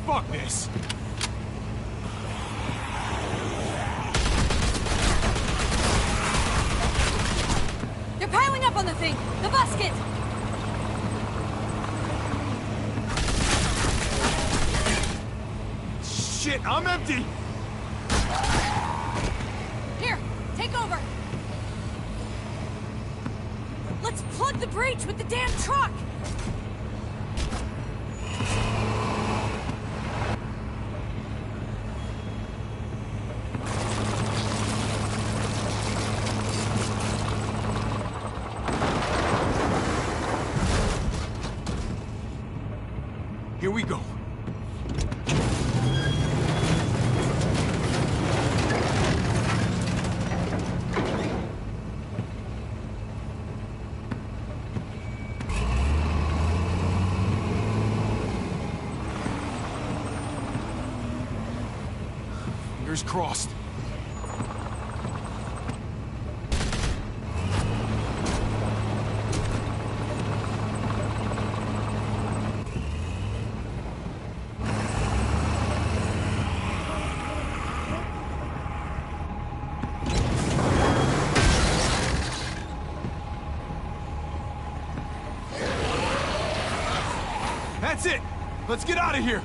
Fuck this. They're piling up on the thing! The busket! Shit, I'm empty! Here, take over! Let's plug the breach with the damn truck! Here we go. Fingers crossed. That's it! Let's get out of here!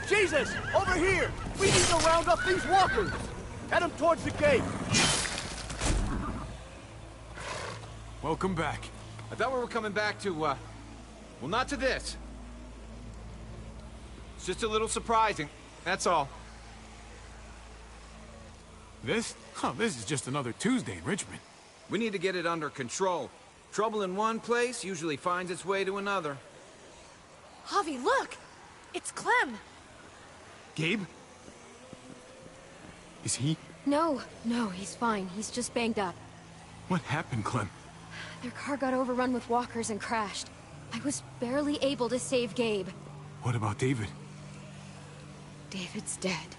Jesus! Over here! We need to round up these walkers! Head them towards the gate! Welcome back. I thought we were coming back to, well, not to this. It's just a little surprising, that's all. This? Oh, this is just another Tuesday in Richmond. We need to get it under control. Trouble in one place usually finds its way to another. Javi, look! It's Clem! Gabe? Is he? No, he's fine. He's just banged up. What happened, Clem? Their car got overrun with walkers and crashed. I was barely able to save Gabe. What about David? David's dead.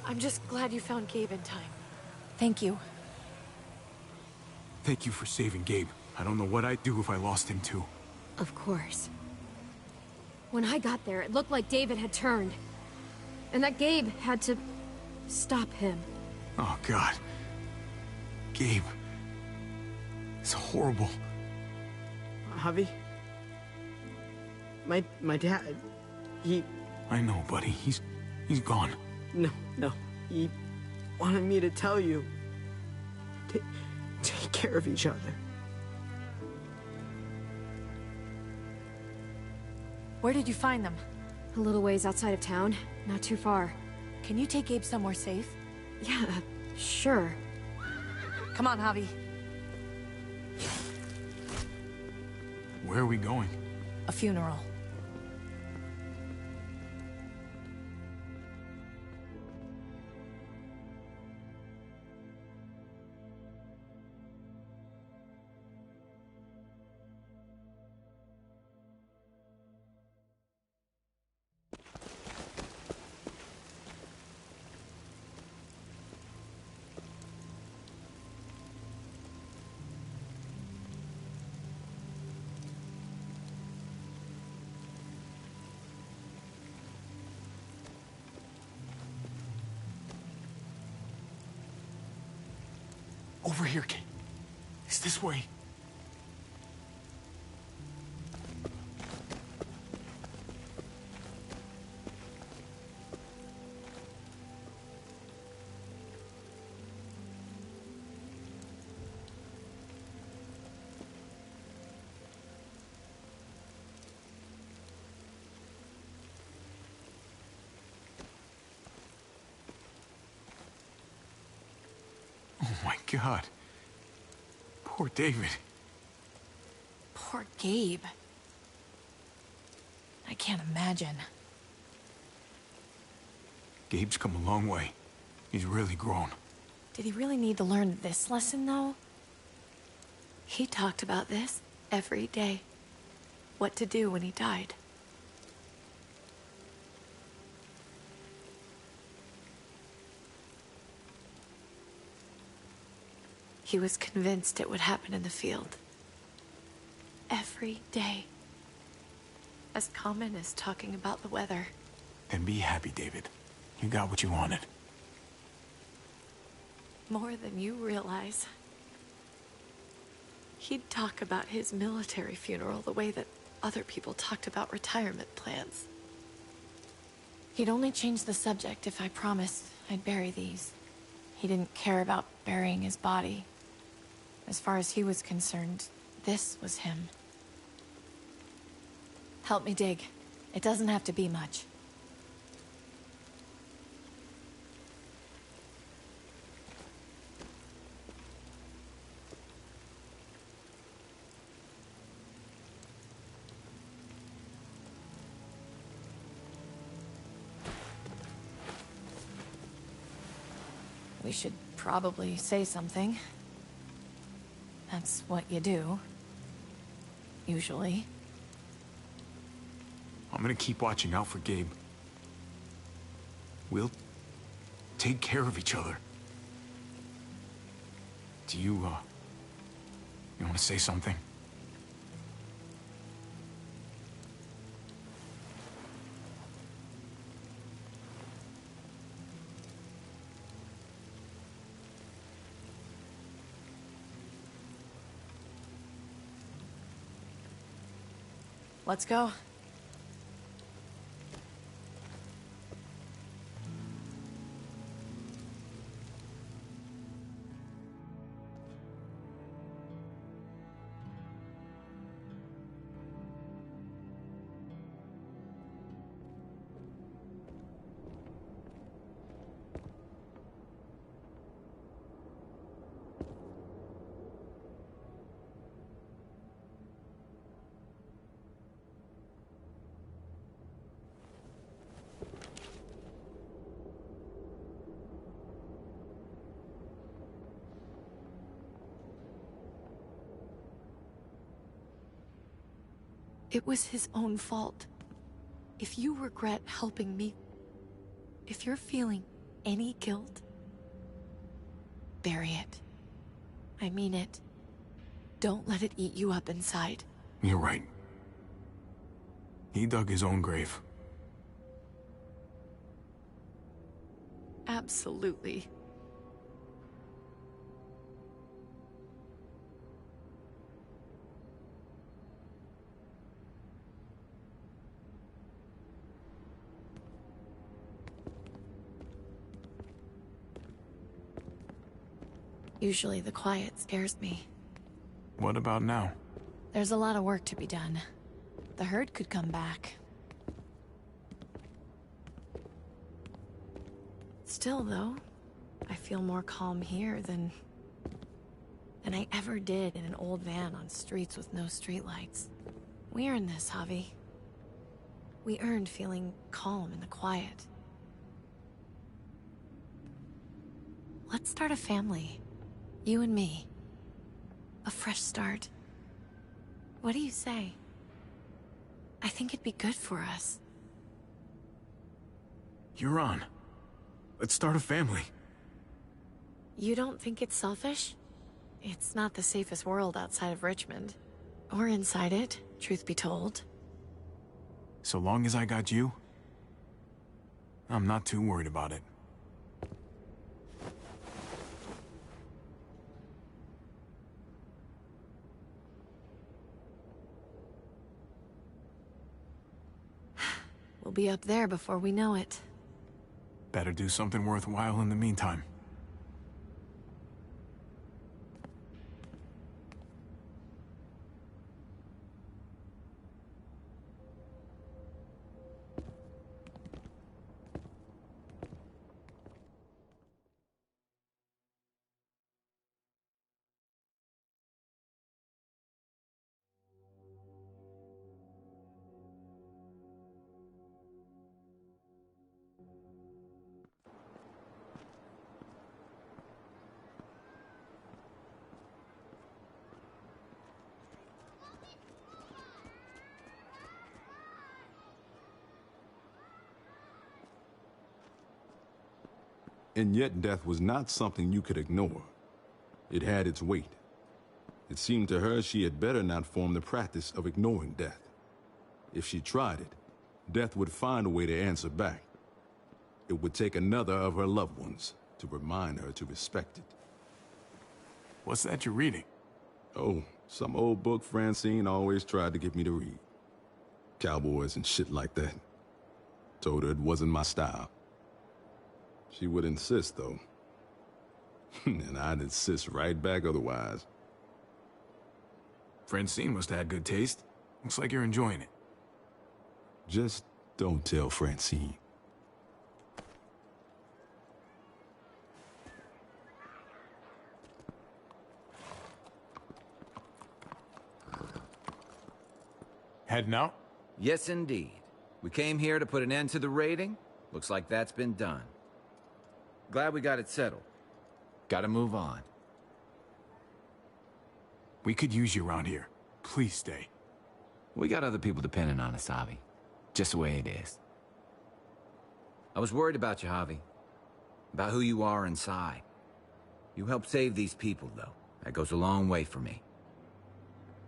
I'm just glad you found Gabe in time. Thank you. Thank you for saving Gabe. I don't know what I'd do if I lost him too. Of course. When I got there, it looked like David had turned. And that Gabe had to stop him. Oh, God. Gabe. It's horrible. Javi? My dad, he... I know, buddy. He's gone. No. He wanted me to tell you. Take care of each other. Where did you find them? A little ways outside of town. Not too far. Can you take Gabe somewhere safe? Yeah, sure. Come on, Javi. Where are we going? A funeral. Over here, Kate. It's this way. Oh my God. Poor David. Poor Gabe. I can't imagine. Gabe's come a long way. He's really grown. Did he really need to learn this lesson, though? He talked about this every day. What to do when he died. He was convinced it would happen in the field. Every day. As common as talking about the weather. Then be happy, David. You got what you wanted. More than you realize. He'd talk about his military funeral the way that other people talked about retirement plans. He'd only change the subject if I promised I'd bury these. He didn't care about burying his body. As far as he was concerned, this was him. Help me dig. It doesn't have to be much. We should probably say something. That's what you do. Usually. I'm gonna keep watching out for Gabe. We'll take care of each other. Do you want to say something? Let's go. It was his own fault. If you regret helping me, if you're feeling any guilt, bury it. I mean it. Don't let it eat you up inside. You're right. He dug his own grave. Absolutely. Usually the quiet scares me. What about now? There's a lot of work to be done. The herd could come back. Still, though, I feel more calm here than I ever did in an old van on streets with no streetlights. We earned this, Javi. We earned feeling calm in the quiet. Let's start a family. You and me. A fresh start. What do you say? I think it'd be good for us. You're on. Let's start a family. You don't think it's selfish? It's not the safest world outside of Richmond. Or inside it, truth be told. So long as I got you, I'm not too worried about it. We'll be up there before we know it. Better do something worthwhile in the meantime. And yet death was not something you could ignore. It had its weight. It seemed to her she had better not form the practice of ignoring death. If she tried it, death would find a way to answer back. It would take another of her loved ones to remind her to respect it. What's that you're reading? Oh, some old book Francine always tried to get me to read. Cowboys and shit like that. Told her it wasn't my style. She would insist, though. And I'd insist right back otherwise. Francine must have had good taste. Looks like you're enjoying it. Just don't tell Francine. Heading out? Yes, indeed. We came here to put an end to the raiding. Looks like that's been done. Glad we got it settled. Gotta move on. We could use you around here. Please stay. We got other people depending on us, Javi. Just the way it is. I was worried about you, Javi. About who you are inside. You helped save these people, though. That goes a long way for me.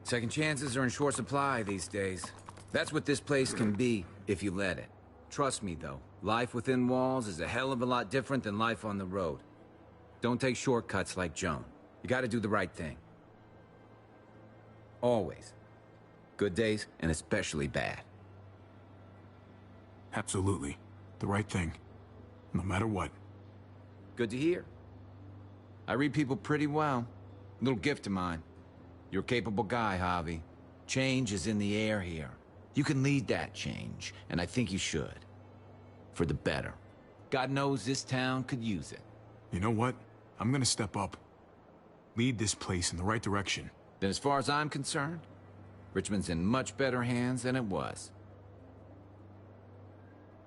Second chances are in short supply these days. That's what this place can be, if you let it. Trust me, though. Life within walls is a hell of a lot different than life on the road. Don't take shortcuts like Joan. You gotta do the right thing. Always. Good days, and especially bad. Absolutely. The right thing. No matter what. Good to hear. I read people pretty well. Little gift of mine. You're a capable guy, Javi. Change is in the air here. You can lead that change, and I think you should. For the better. God knows this town could use it. You know what? I'm gonna step up. Lead this place in the right direction. Then as far as I'm concerned, Richmond's in much better hands than it was.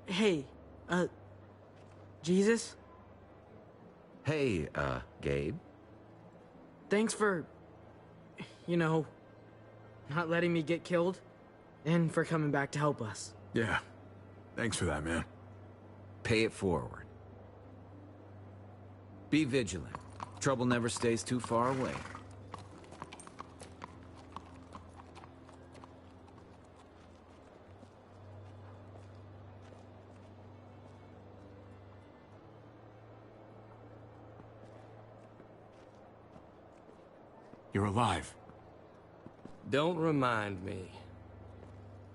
Hey, Jesus? Hey, Gabe. Thanks for, you know, not letting me get killed. And for coming back to help us. Yeah. Thanks for that, man. Pay it forward. Be vigilant. Trouble never stays too far away. You're alive. Don't remind me.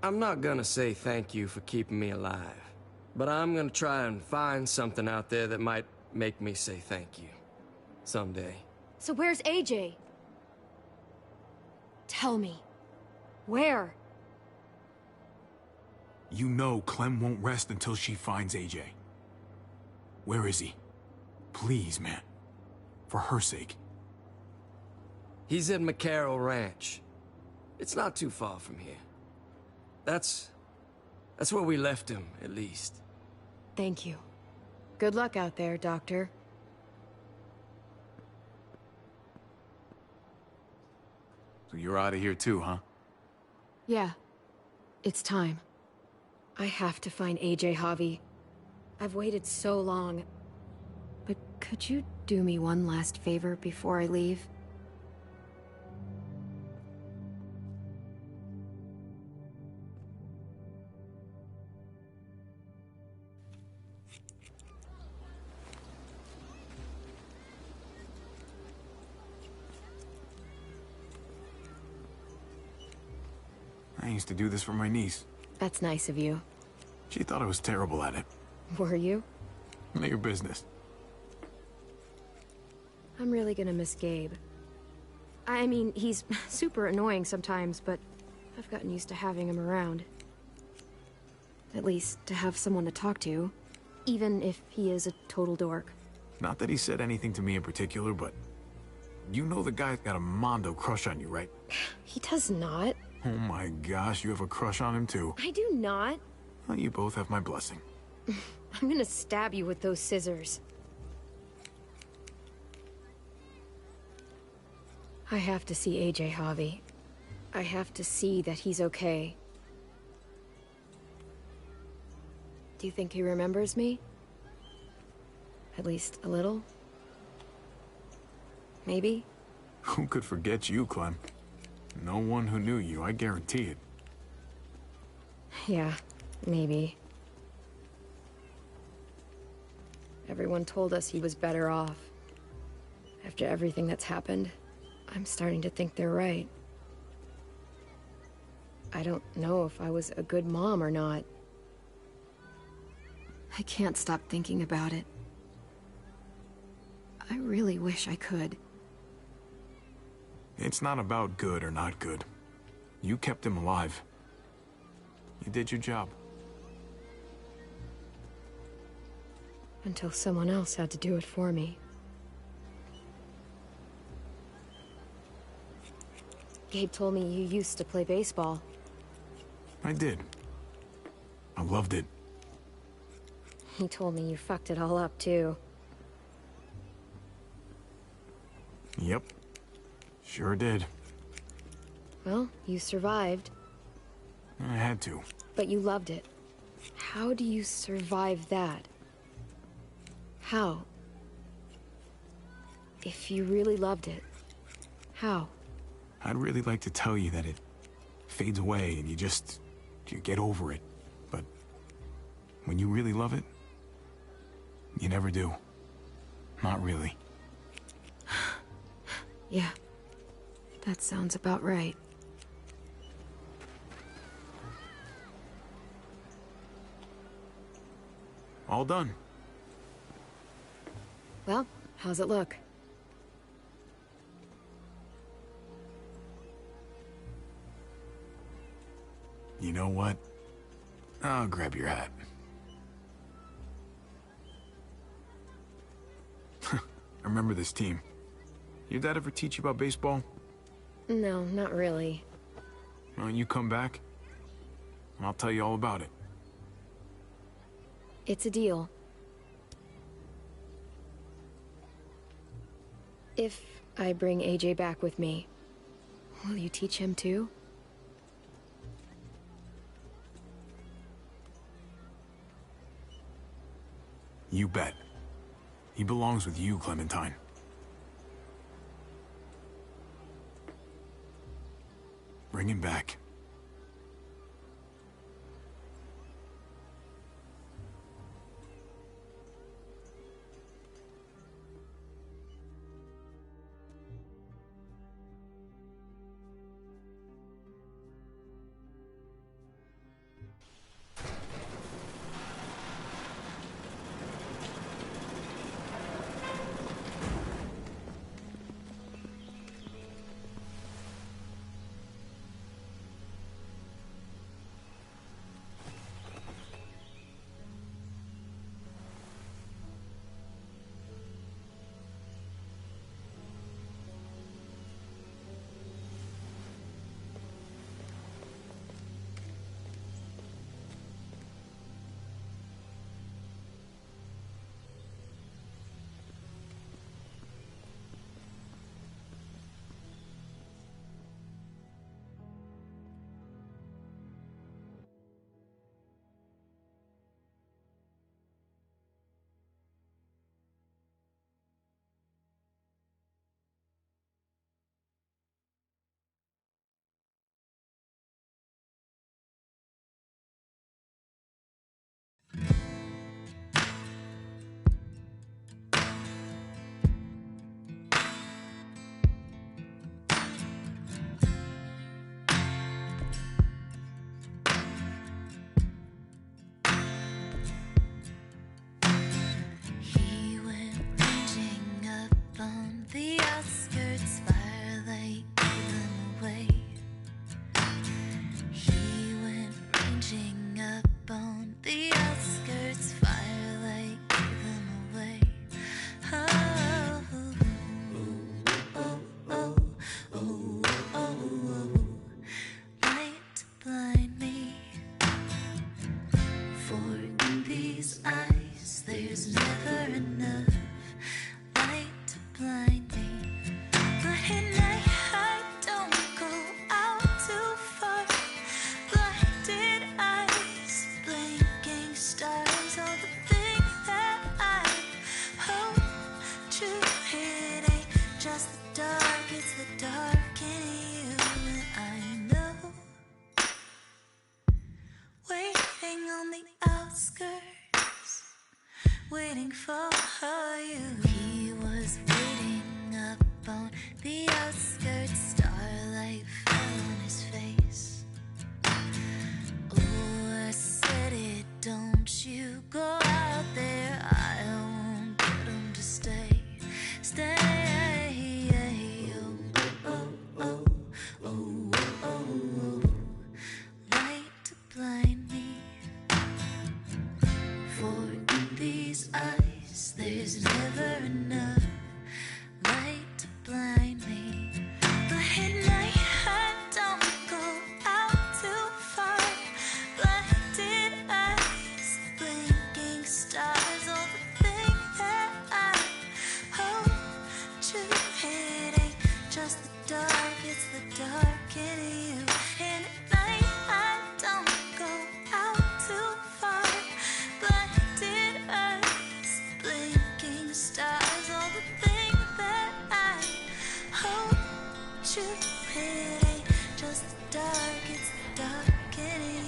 I'm not gonna say thank you for keeping me alive, but I'm gonna try and find something out there that might make me say thank you. Someday. So where's AJ? Tell me. Where? You know Clem won't rest until she finds AJ. Where is he? Please, man. For her sake. He's at McCarroll Ranch. It's not too far from here. That's where we left him, at least. Thank you. Good luck out there, Doctor. So you're out of here too, huh? Yeah. It's time. I have to find AJ, Javi. I've waited so long. But could you do me one last favor before I leave? I used to do this for my niece. That's nice of you. She thought I was terrible at it. Were you? None of your business. I'm really gonna miss Gabe. I mean, he's super annoying sometimes, but I've gotten used to having him around. At least, to have someone to talk to, even if he is a total dork. Not that he said anything to me in particular, but... You know the guy's got a Mondo crush on you, right? He does not. Oh my gosh, you have a crush on him too. I do not. Well, you both have my blessing. I'm gonna stab you with those scissors. I have to see AJ, Javi. I have to see that he's okay. Do you think he remembers me? At least a little? Maybe? Who could forget you, Clem? No one who knew you, I guarantee it. Yeah, maybe. Everyone told us he was better off. After everything that's happened, I'm starting to think they're right. I don't know if I was a good mom or not. I can't stop thinking about it. I really wish I could. It's not about good or not good. You kept him alive. You did your job. Until someone else had to do it for me. Gabe told me you used to play baseball. I did. I loved it. He told me you fucked it all up, too. Yep. Sure did. Well, you survived. I had to. But you loved it. How do you survive that? How? If you really loved it, how? I'd really like to tell you that it fades away and you get over it. But when you really love it, you never do. Not really. Yeah. That sounds about right. All done. Well, how's it look? You know what? I'll grab your hat. I remember this team. Your dad ever teach you about baseball? No, not really. Well, you come back, and I'll tell you all about it. It's a deal. If I bring AJ back with me, will you teach him too? You bet. He belongs with you, Clementine. Bring him back. He went ranging up on the outskirts, firelight gave him away. He went ranging up on the outskirts, firelight gave him away. Oh, oh, oh, oh, oh, oh, light to blind me. For in these eyes there's never enough light to blind me. But at night I don't go out too far. Blinded eyes, blinking stars, all the things that I hope to hit ain't just the dark, it's the dark in you. And I know, waiting on the outskirts, waiting for you. He was waiting up on the outskirts, starlight fell on his face. Oh, I said it, don't you go out there, I won't get him to stay. Stay. Oh, oh, oh, oh, oh, oh, light to blind me. For in these eyes there's never enough light to blind me. But at night I don't go out too far. Blinded eyes, blinking stars, all the things that I hope to hit ain't just the dark, it's the dark in you. And at night I don't go out too far. Blinded eyes, blinking stars, all the things that I hope to hit ain't just the dark, it's the dark in you.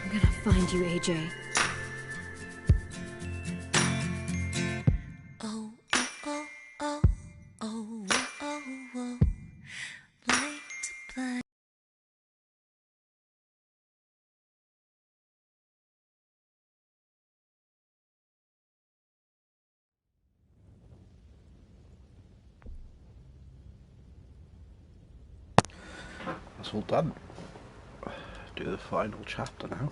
I'm gonna find you, AJ. Oh, oh, oh, oh, oh, oh, oh, light to blind. That's all done. Do the final chapter now.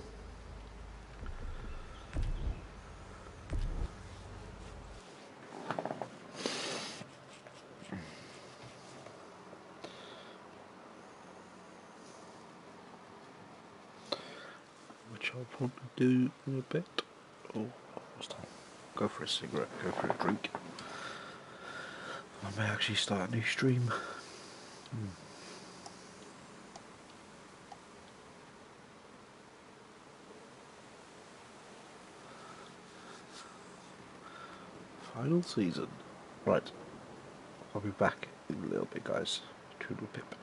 which I'll probably do in a bit. Oh, almost time. Go for a cigarette, go for a drink. I may actually start a new stream. Final season. Right. I'll be back in a little bit, guys. Toodle pip.